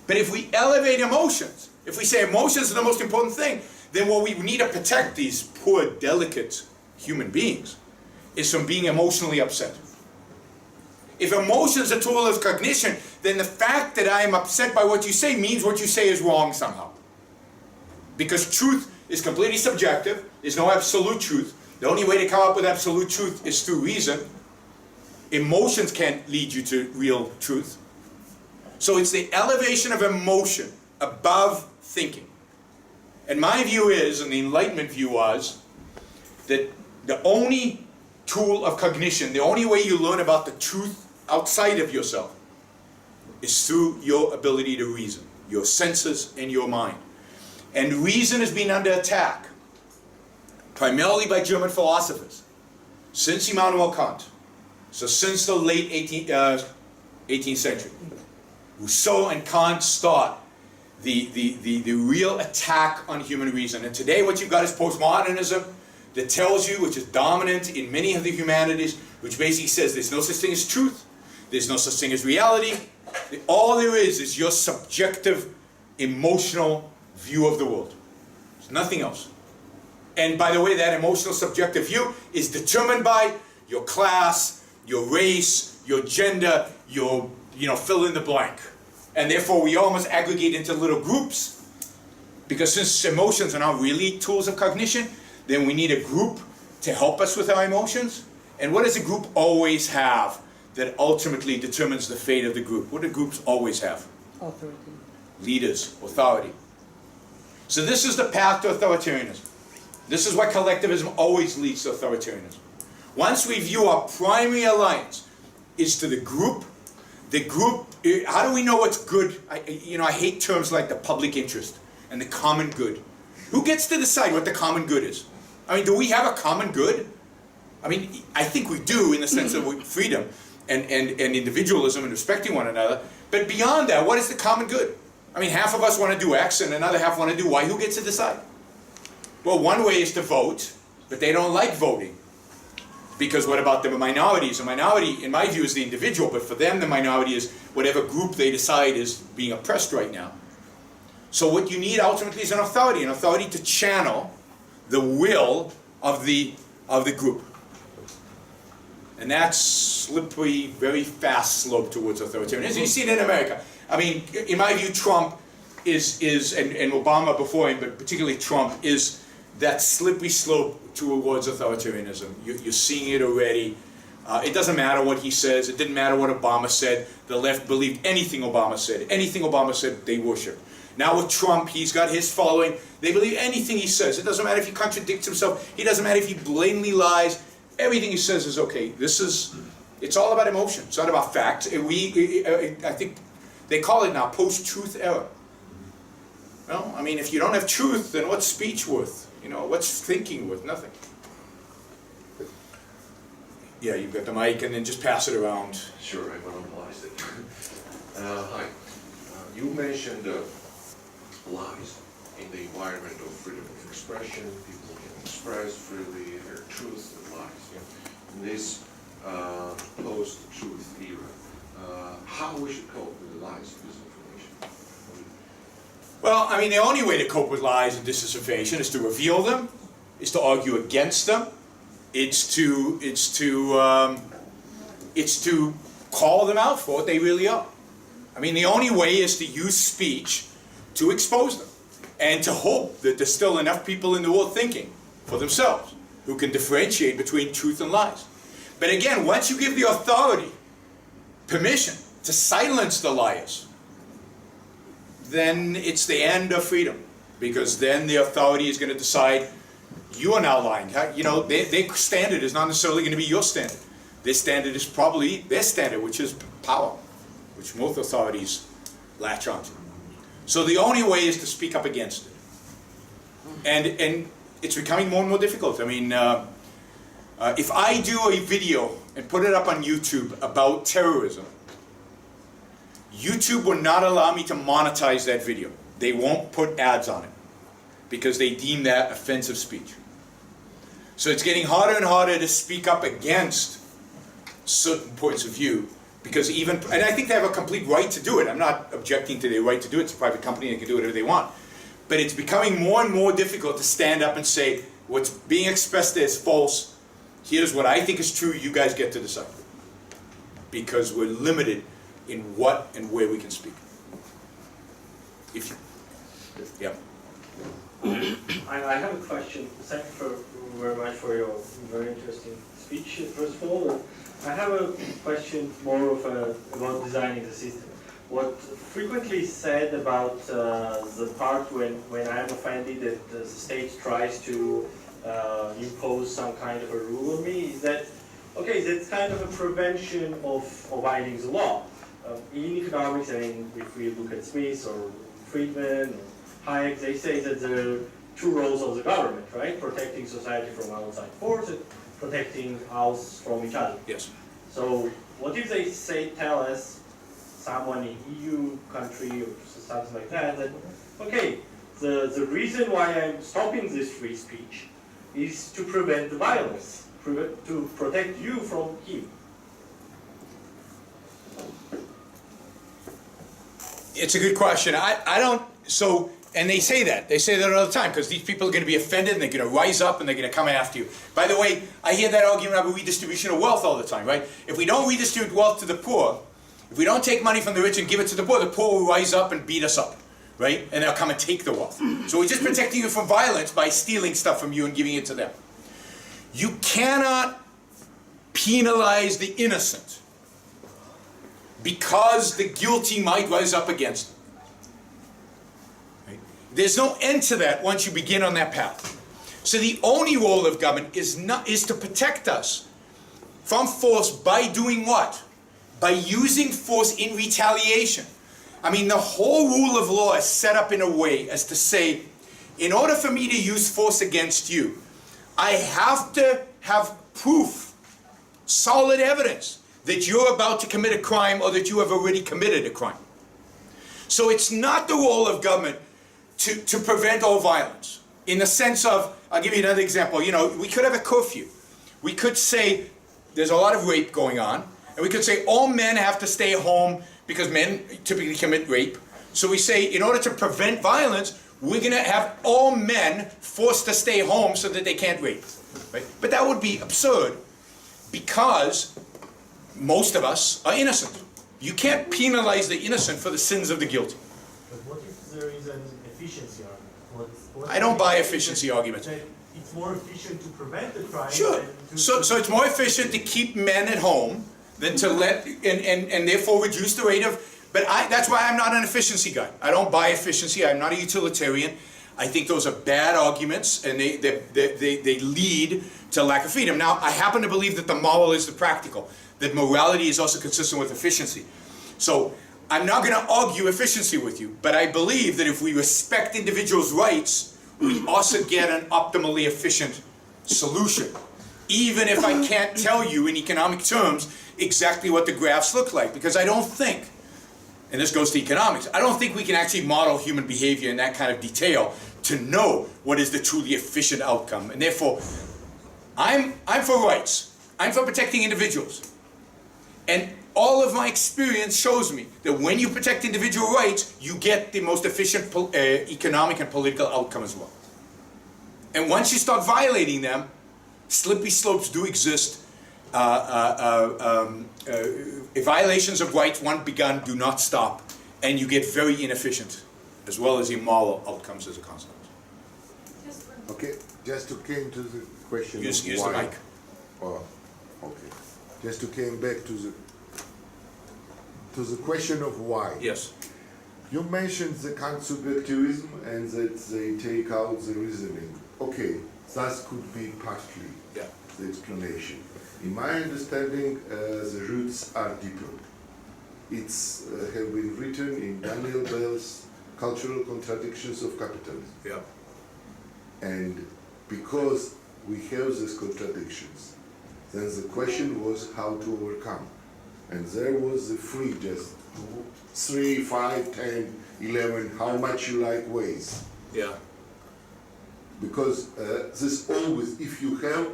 But if we elevate emotions, if we say emotions are the most important thing, then what we need to protect these poor, delicate human beings is from being emotionally upset. If emotions are a tool of cognition, then the fact that I am upset by what you say means what you say is wrong somehow. Because truth is completely subjective. There's no absolute truth. The only way to come up with absolute truth is through reason. Emotions can't lead you to real truth. So it's the elevation of emotion above thinking. And my view is, and the Enlightenment view was, that the only tool of cognition, the only way you learn about the truth outside of yourself, is through your ability to reason, your senses and your mind. And reason has been under attack, primarily by German philosophers, since Immanuel Kant, so since the late 18th century. Rousseau and Kant start the real attack on human reason. And today what you've got is postmodernism that tells you, which is dominant in many of the humanities, which basically says there's no such thing as truth, there's no such thing as reality. All there is your subjective, emotional view of the world. There's nothing else. And by the way, that emotional subjective view is determined by your class, your race, your gender, your, fill in the blank. And therefore we almost aggregate into little groups, because since emotions are not really tools of cognition, then we need a group to help us with our emotions. And what does a group always have that ultimately determines the fate of the group? What do groups always have? Authority. Leaders, authority. So this is the path to authoritarianism. This is why collectivism always leads to authoritarianism. Once we view our primary alliance is to the group, how do we know what's good? I hate terms like the public interest and the common good. Who gets to decide what the common good is? I mean, do we have a common good? I mean, I think we do in the sense of freedom and individualism and respecting one another. But beyond that, what is the common good? I mean, half of us want to do X and another half want to do Y. Who gets to decide? Well, one way is to vote, but they don't like voting. Because what about the minorities? A minority, in my view, is the individual, but for them the minority is whatever group they decide is being oppressed right now. So what you need ultimately is an authority to channel the will of the group. And that's slippery, very fast slope towards authoritarianism. You see it in America. I mean, in my view, Trump is and Obama before him, but particularly Trump, is that slippery slope towards authoritarianism. You're seeing it already. It doesn't matter what he says. It didn't matter what Obama said. The left believed anything Obama said. Anything Obama said, they worship. Now with Trump, he's got his following. They believe anything he says. It doesn't matter if he contradicts himself. It doesn't matter if he blatantly lies. Everything he says is okay. It's all about emotion. It's not about fact. I think they call it now post-truth era. Well, I mean, if you don't have truth, then what's speech worth? What's thinking worth? Nothing. Yeah, you've got the mic, and then just pass it around. Sure, I monopolized it. Hi. You mentioned lies in the environment of freedom of expression. People can express freely their truth and lies. Yeah? In this post-truth era, how we should cope with the lies and disinformation? Well, I mean, the only way to cope with lies and disinformation is to reveal them, is to argue against them, it's to call them out for what they really are. I mean, the only way is to use speech to expose them, and to hope that there's still enough people in the world thinking for themselves who can differentiate between truth and lies. But again, once you give the authority permission to silence the liars, then it's the end of freedom, because then the authority is going to decide, you are now lying. Their standard is not necessarily going to be your standard. Their standard is probably their standard, which is power, which most authorities latch onto. So the only way is to speak up against it. And it's becoming more and more difficult. I mean, if I do a video and put it up on YouTube about terrorism, YouTube will not allow me to monetize that video. They won't put ads on it because they deem that offensive speech. So it's getting harder and harder to speak up against certain points of view, because and I think they have a complete right to do it. I'm not objecting to their right to do it. It's a private company, they can do whatever they want. But it's becoming more and more difficult to stand up and say, what's being expressed there is false. Here's what I think is true, you guys get to decide. Because we're limited in what and where we can speak. If you, yeah. I have a question. Thank you very much for your very interesting speech, first of all. I have a question more of about designing the system. What frequently said about the part when I am offended that the state tries to impose some kind of a rule on me is that, okay, that's kind of a prevention of abiding the law. In economics, I mean, if we look at Smith or Friedman or Hayek, they say that there are two roles of the government, right? Protecting society from outside force and protecting us from each other. Yes. So what if they tell us, someone in EU country or something like that, that okay, the reason why I'm stopping this free speech is to prevent the violence, to protect you from him. It's a good question. I don't, so, and they say that all the time, because these people are going to be offended and they're going to rise up and they're going to come after you. By the way, I hear that argument about redistribution of wealth all the time, right? If we don't redistribute wealth to the poor, if we don't take money from the rich and give it to the poor will rise up and beat us up, right? And they'll come and take the wealth. So we're just protecting you from violence by stealing stuff from you and giving it to them. You cannot penalize the innocent because the guilty might rise up against them. Right? There's no end to that once you begin on that path. So the only role of government is to protect us from force by doing what? By using force in retaliation. I mean, the whole rule of law is set up in a way as to say, in order for me to use force against you, I have to have proof, solid evidence, that you're about to commit a crime or that you have already committed a crime. So it's not the role of government to prevent all violence. In the sense of, I'll give you another example, you know, we could have a curfew. We could say, there's a lot of rape going on, and we could say all men have to stay home because men typically commit rape. So we say, in order to prevent violence, we're going to have all men forced to stay home so that they can't rape. Right? But that would be absurd because most of us are innocent. You can't penalize the innocent for the sins of the guilty. But what if there is an efficiency argument? I don't buy efficiency arguments. It's more efficient to prevent the crime. Sure. So it's more efficient to keep men at home than to let, and therefore reduce the rate of, but that's why I'm not an efficiency guy. I don't buy efficiency. I'm not a utilitarian. I think those are bad arguments, and they lead to lack of freedom. Now, I happen to believe that the moral is the practical, that morality is also consistent with efficiency. So I'm not going to argue efficiency with you, but I believe that if we respect individuals' rights, we also get an optimally efficient solution. Even if I can't tell you in economic terms exactly what the graphs look like, because I don't think, and this goes to economics, I don't think we can actually model human behavior in that kind of detail to know what is the truly efficient outcome. And therefore, I'm for rights. I'm for protecting individuals. And all of my experience shows me that when you protect individual rights, you get the most efficient economic and political outcome as well. And once you start violating them, slippery slopes do exist. Violations of rights, once begun, do not stop, and you get very inefficient, as well as immoral outcomes as a consequence. Okay, just to came to the question Use of the why. mic. Oh, okay. Just to came back to the question of why. Yes. You mentioned the counter-subjectivism and that they take out the reasoning. Okay, that could be partly the explanation. In my understanding, the roots are deeper. It's have been written in Daniel Bell's Cultural Contradictions of Capitalism. Yeah. And because we have these contradictions, then the question was how to overcome. And there was the free, just 3, 5, 10, 11, how much you like ways. Yeah. Because this always, if you have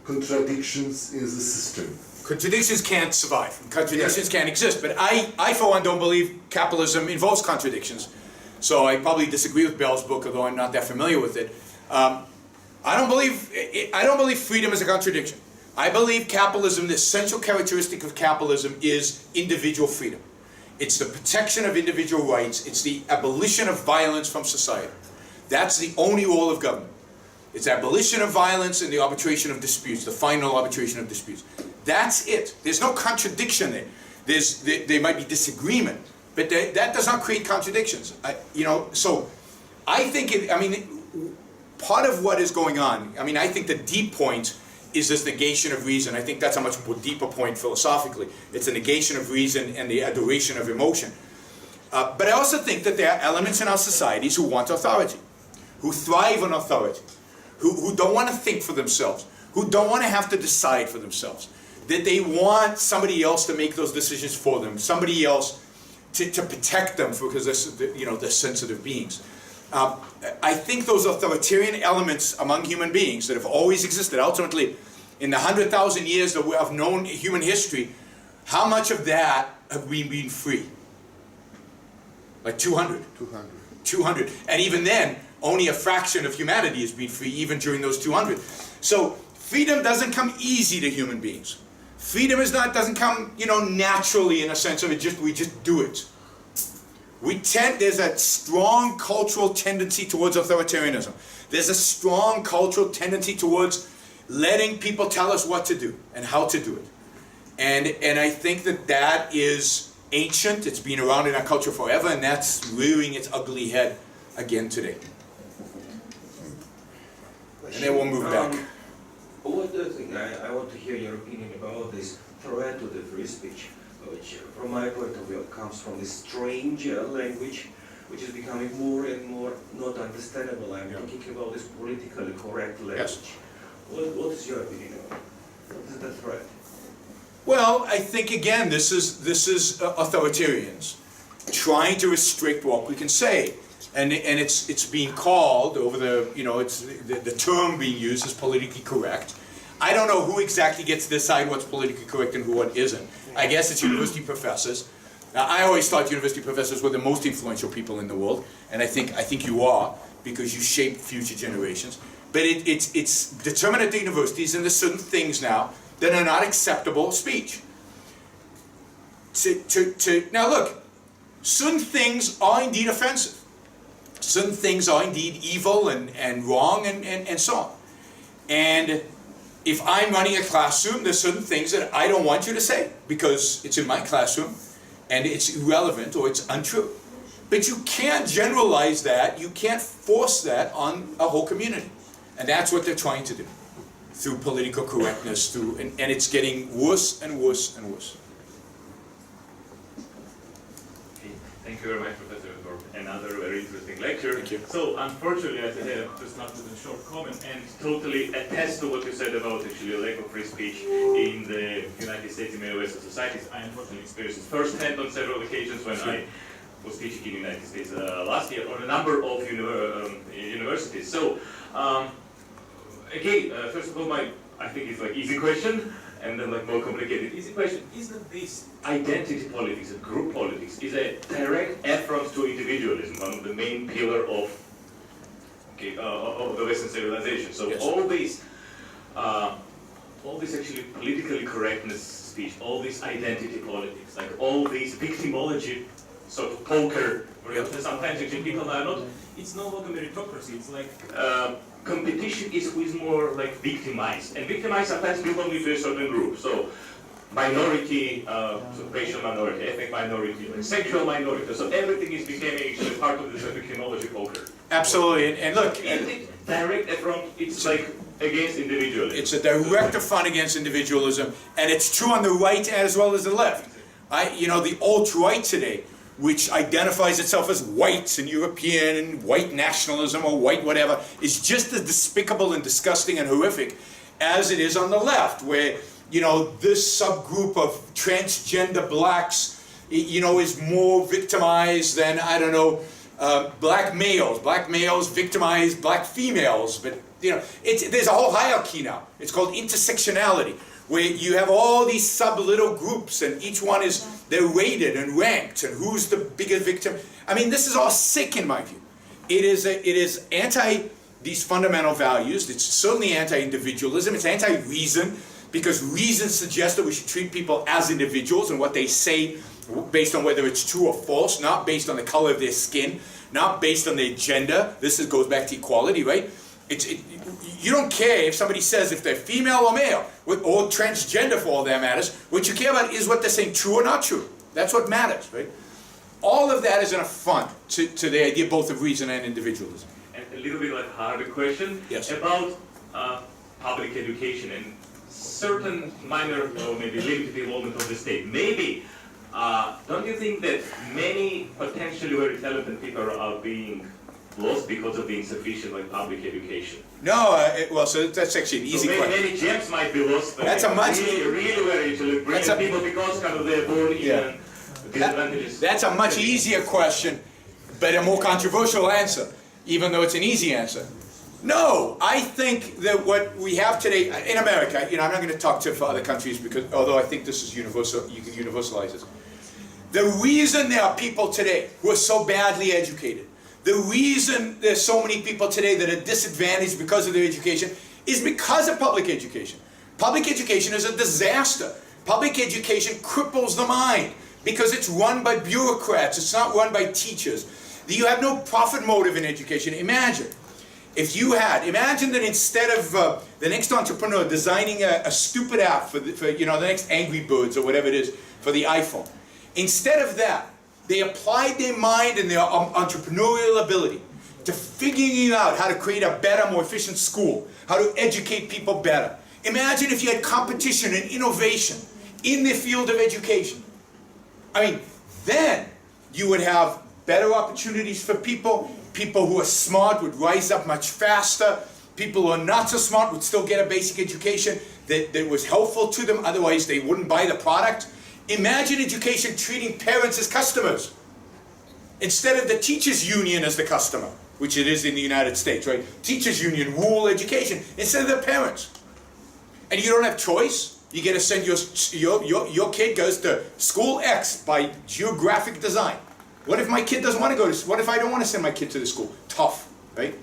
contradictions in the system. Contradictions can't survive. Contradictions can't exist. But I, for one, don't believe capitalism involves contradictions. So I probably disagree with Bell's book, although I'm not that familiar with it. I don't believe freedom is a contradiction. I believe capitalism, the essential characteristic of capitalism is individual freedom. It's the protection of individual rights. It's the abolition of violence from society. That's the only role of government. It's abolition of violence and the arbitration of disputes, the final arbitration of disputes. That's it. There's no contradiction there. There might be disagreement, but that does not create contradictions. So I think, part of what is going on, I think the deep point is this negation of reason. I think that's a much more deeper point philosophically. It's a negation of reason and the adoration of emotion. But I also think that there are elements in our societies who want authority, who thrive on authority, who don't want to think for themselves, who don't want to have to decide for themselves, that they want somebody else to make those decisions for them, somebody else to protect them because they're sensitive beings. I think those authoritarian elements among human beings that have always existed, ultimately, in the 100,000 years that we have known human history, how much of that have we been free? Like 200. 200. And even then, only a fraction of humanity has been free, even during those 200. So freedom doesn't come easy to human beings. Freedom doesn't come, naturally in a sense of we just do it. There's a strong cultural tendency towards authoritarianism. There's a strong cultural tendency towards letting people tell us what to do and how to do it. And I think that is ancient. It's been around in our culture forever, and that's rearing its ugly head again today. And then we'll move back. What do you think? I want to hear your opinion about this threat to the free speech, which, from my point of view, comes from this strange language, which is becoming more and more not understandable. I'm thinking about this politically correct language. Yes. What is your opinion about it? What is the threat? Well, I think again, this is authoritarians trying to restrict what we can say, and it's being called over it's the term being used is politically correct. I don't know who exactly gets to decide what's politically correct and what isn't. I guess it's university professors. Now, I always thought university professors were the most influential people in the world, and I think you are, because you shape future generations. But it's determined at the universities, and there's certain things now that are not acceptable speech. Now look, certain things are indeed offensive. Certain things are indeed evil and wrong and so on. And if I'm running a classroom, there's certain things that I don't want you to say because it's in my classroom and it's irrelevant or it's untrue. But you can't generalize that, you can't force that on a whole community. And that's what they're trying to do through political correctness, and it's getting worse and worse and worse. Okay. Thank you very much, Professor, for another very interesting lecture. Thank you. So, unfortunately, I have to start with a short comment and totally attest to what you said about actually a lack of free speech in the United States and many Western societies. I unfortunately experienced it firsthand on several occasions when I was teaching in the United States last year on a number of universities. So, first of all, I think it's like easy question, and then like more complicated. Easy question: isn't this identity politics and group politics is a direct affront to individualism, one of the main pillar of the Western civilization? So yes. all this actually politically correctness speech, all this identity politics, like all this victimology, sort of poker. Sometimes actually people are not. It's no longer meritocracy. It's like competition is who is more like victimized, and victimized sometimes belong to a certain group. So minority, racial minority, ethnic minority, like sexual minority. So everything is becoming actually part of this victimology poker. Absolutely, and look, direct affront. It's like against individualism. It's a direct affront against individualism, and it's true on the right as well as the left. The alt-right today, which identifies itself as white and European and white nationalism or white whatever, is just as despicable and disgusting and horrific as it is on the left, where, this subgroup of transgender blacks, is more victimized than, black males. Black males victimize black females, but, there's a whole hierarchy now. It's called intersectionality, where you have all these sub-little groups, and each one they're rated and ranked, and who's the biggest victim. I mean, this is all sick in my view. It is anti these fundamental values. It's certainly anti-individualism. It's anti-reason, because reason suggests that we should treat people as individuals and what they say based on whether it's true or false, not based on the color of their skin, not based on their gender. Goes back to equality, right? You don't care if somebody says if they're female or male, or transgender for all that matters. What you care about is what they're saying, true or not true. That's what matters, right? All of that is an affront to the idea both of reason and individualism. And a little bit like a harder question about public education and certain minor or maybe limited involvement of the state. Maybe, don't you think that many potentially very talented people are being lost because of the insufficient public education? No, well, so that's actually an easy question. Many gems might be lost, but that's a much really very brilliant people because kind of they're born in disadvantages. That's a much easier question, but a more controversial answer, even though it's an easy answer. No, I think that what we have today in America, I'm not going to talk for other countries because, although I think this is universal, you can universalize this. The reason there are people today who are so badly educated, the reason there's so many people today that are disadvantaged because of their education is because of public education. Public education is a disaster. Public education cripples the mind because it's run by bureaucrats. It's not run by teachers. You have no profit motive in education. Imagine that instead of the next entrepreneur designing a stupid app for the next Angry Birds or whatever it is for the iPhone, instead of that, they applied their mind and their entrepreneurial ability to figuring out how to create a better, more efficient school, how to educate people better. Imagine if you had competition and innovation in the field of education. I mean, then you would have better opportunities for people. People who are smart would rise up much faster. People who are not so smart would still get a basic education that was helpful to them, otherwise they wouldn't buy the product. Imagine education treating parents as customers instead of the teachers' union as the customer, which it is in the United States, right? Teachers' union rule education instead of the parents. And you don't have choice. You get to send your kid goes to school X by geographic design. What if my kid doesn't want to go to, what if I don't want to send my kid to the school? Tough, right?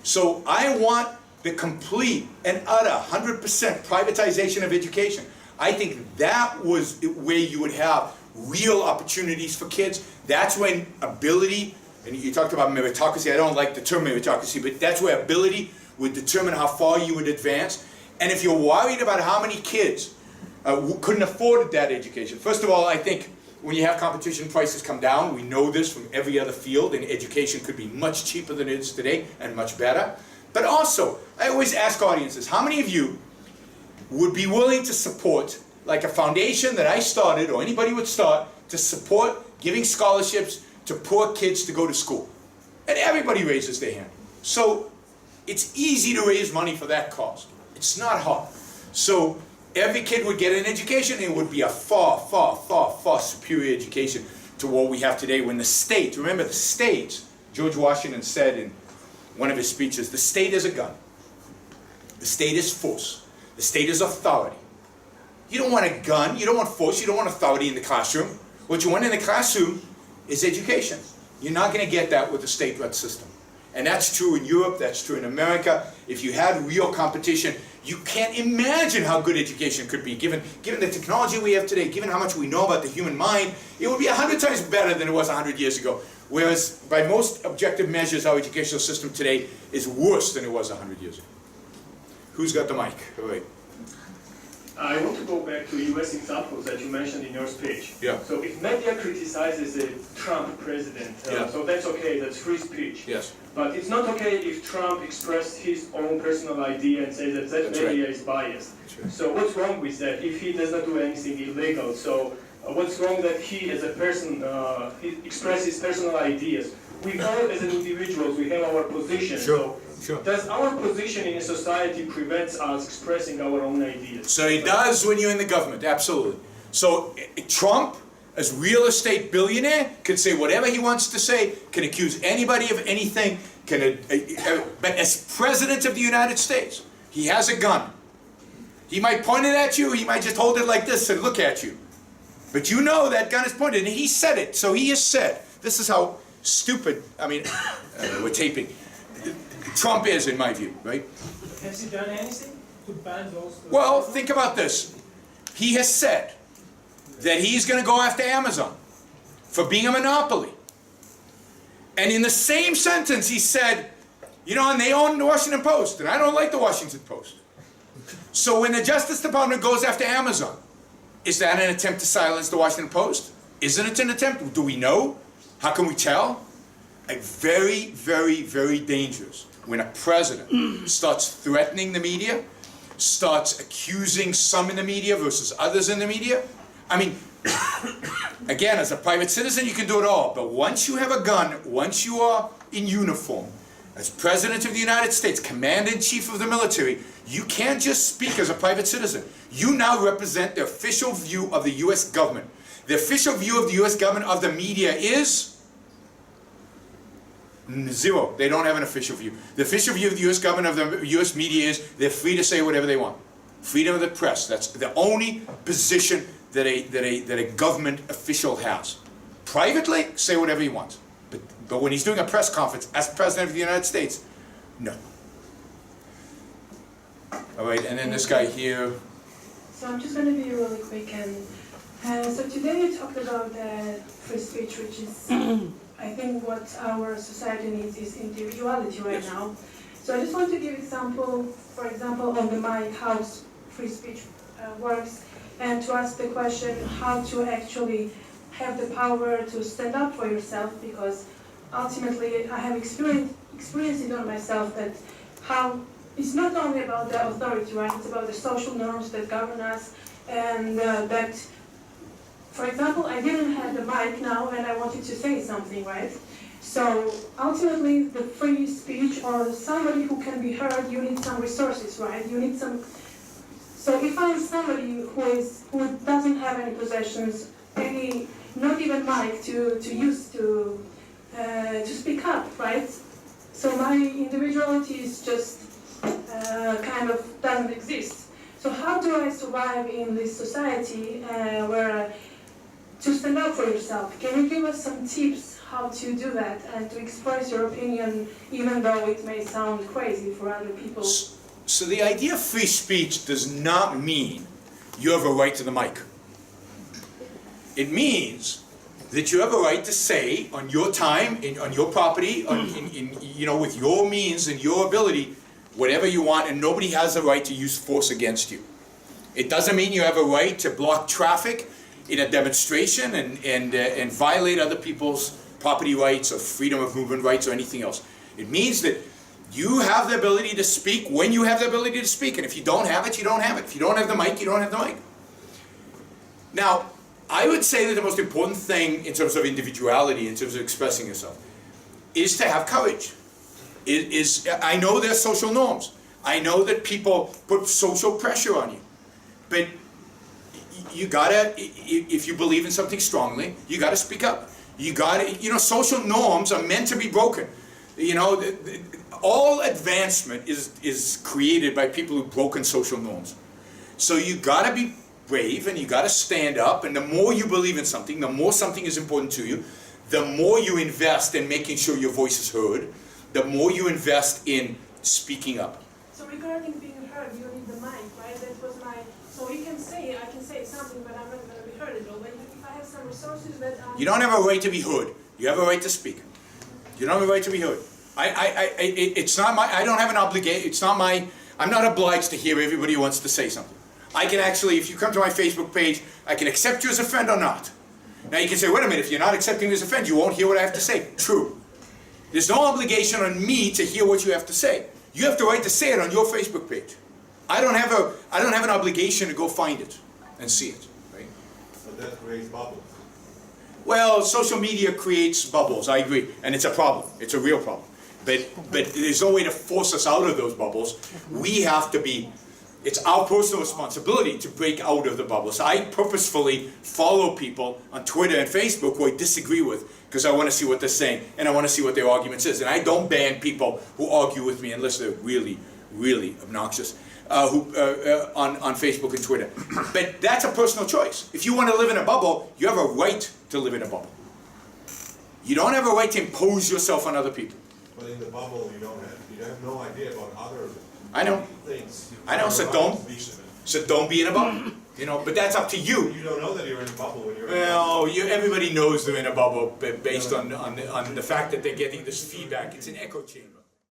So I want the complete and utter 100% privatization of education. I think that was where you would have real opportunities for kids. That's when ability, and you talked about meritocracy, I don't like the term meritocracy, but that's where ability would determine how far you would advance. And if you're worried about how many kids couldn't afford that education, first of all, I think when you have competition, prices come down. We know this from every other field, and education could be much cheaper than it is today and much better. But also, I always ask audiences, how many of you would be willing to support, like a foundation that I started or anybody would start, to support giving scholarships to poor kids to go to school? And everybody raises their hand. So it's easy to raise money for that cause. It's not hard. So every kid would get an education, and it would be a far, far, far, far superior education to what we have today when the state, remember the state, George Washington said in one of his speeches, the state is a gun. The state is force. The state is authority. You don't want a gun, you don't want force, you don't want authority in the classroom. What you want in the classroom is education. You're not going to get that with the state-run system. And that's true in Europe, that's true in America. If you had real competition, you can't imagine how good education could be. Given the technology we have today, given how much we know about the human mind, it would be 100 times better than it was 100 years ago. Whereas, by most objective measures, our educational system today is worse than it was 100 years ago. Who's got the mic? All right. I want to go back to US examples that you mentioned in your speech. Yeah. So if media criticizes a Trump president, so that's okay, that's free speech. Yes. But it's not okay if Trump expressed his own personal idea and says that that media is biased. Right. So what's wrong with that if he does not do anything illegal? So what's wrong that he as a person he expresses personal ideas? We all as individuals, we have our position. Sure. Does our position in a society prevent us expressing our own ideas? So it does when you're in the government, absolutely. So Trump, as real estate billionaire, can say whatever he wants to say, can accuse anybody of anything, but as president of the United States, he has a gun. He might point it at you, he might just hold it like this and look at you. But you know that gun is pointed, and he said it, so he has said. This is how stupid, I mean, we're taping. Trump is, in my view, right? Has he done anything to ban those? Well, think about this. He has said that he's going to go after Amazon for being a monopoly. And in the same sentence, he said, you know, and they own the Washington Post, and I don't like the Washington Post. So when the Justice Department goes after Amazon, is that an attempt to silence the Washington Post? Isn't it an attempt? Do we know? How can we tell? Very, very, very dangerous when a president starts threatening the media, starts accusing some in the media versus others in the media. I mean, again, as a private citizen, you can do it all. But once you have a gun, once you are in uniform, as President of the United States, Commander-in-Chief of the military, you can't just speak as a private citizen. You now represent the official view of the U.S. government. The official view of the U.S. government of the media is zero. They don't have an official view. The official view of the U.S. government of the U.S. media is they're free to say whatever they want. Freedom of the press. That's the only position that a government official has. Privately, say whatever he wants. But when he's doing a press conference as President of the United States, no. All right, and then this guy here. So I'm just going to be really quick. So today you talked about free speech, which is, I think, what our society needs is individuality right now. So I just want to give example, for example, on the mic, how free speech works, and to ask the question how to actually have the power to stand up for yourself, because ultimately I have experienced it on myself that how it's not only about the authority, right? It's about the social norms that govern us, and that, for example, I didn't have the mic now and I wanted to say something, right? So ultimately the free speech or somebody who can be heard, you need some resources, right? You need some. So if I'm somebody who doesn't have any possessions, not even mic to use to speak up, right? So my individuality is just kind of doesn't exist. So how do I survive in this society where to stand up for yourself? Can you give us some tips how to do that and to express your opinion, even though it may sound crazy for other people? So the idea of free speech does not mean you have a right to the mic. It means that you have a right to say on your time, on your property, with your means and your ability, whatever you want, and nobody has a right to use force against you. It doesn't mean you have a right to block traffic in a demonstration and violate other people's property rights or freedom of movement rights or anything else. It means that you have the ability to speak when you have the ability to speak, and if you don't have it, you don't have it. If you don't have the mic, you don't have the mic. Now, I would say that the most important thing in terms of individuality, in terms of expressing yourself, is to have courage. I know there's social norms. I know that people put social pressure on you. But you gotta, if you believe in something strongly, you gotta speak up. You gotta, social norms are meant to be broken. All advancement is created by people who've broken social norms. So you gotta be brave and you gotta stand up, and the more you believe in something, the more something is important to you, the more you invest in making sure your voice is heard, the more you invest in speaking up. So regarding being heard, you need the mic, right? That was so I can say something, but I'm not going to be heard at all. But if I have some resources that You don't have a right to be heard. You have a right to speak. You don't have a right to be heard. It's not my, I don't have an obligation, I'm not obliged to hear everybody who wants to say something. I can actually, if you come to my Facebook page, I can accept you as a friend or not. Now you can say, wait a minute, if you're not accepting me as a friend, you won't hear what I have to say. True. There's no obligation on me to hear what you have to say. You have the right to say it on your Facebook page. I don't have an obligation to go find it and see it. Right? But that creates bubbles. Well, social media creates bubbles, I agree, and it's a problem. It's a real problem. But there's no way to force us out of those bubbles. We have to be, it's our personal responsibility to break out of the bubbles. I purposefully follow people on Twitter and Facebook who I disagree with because I want to see what they're saying and I want to see what their arguments is. And I don't ban people who argue with me unless they're really, really obnoxious on Facebook and Twitter. But that's a personal choice. If you want to live in a bubble, you have a right to live in a bubble. You don't have a right to impose yourself on other people. But in the bubble, you have no idea about other I know. things. I know, so don't be in a bubble. You know, but that's up to you. You don't know that you're in a bubble when you're Well, everybody knows they're in a bubble based on the fact that they're getting this feedback. It's an echo chamber.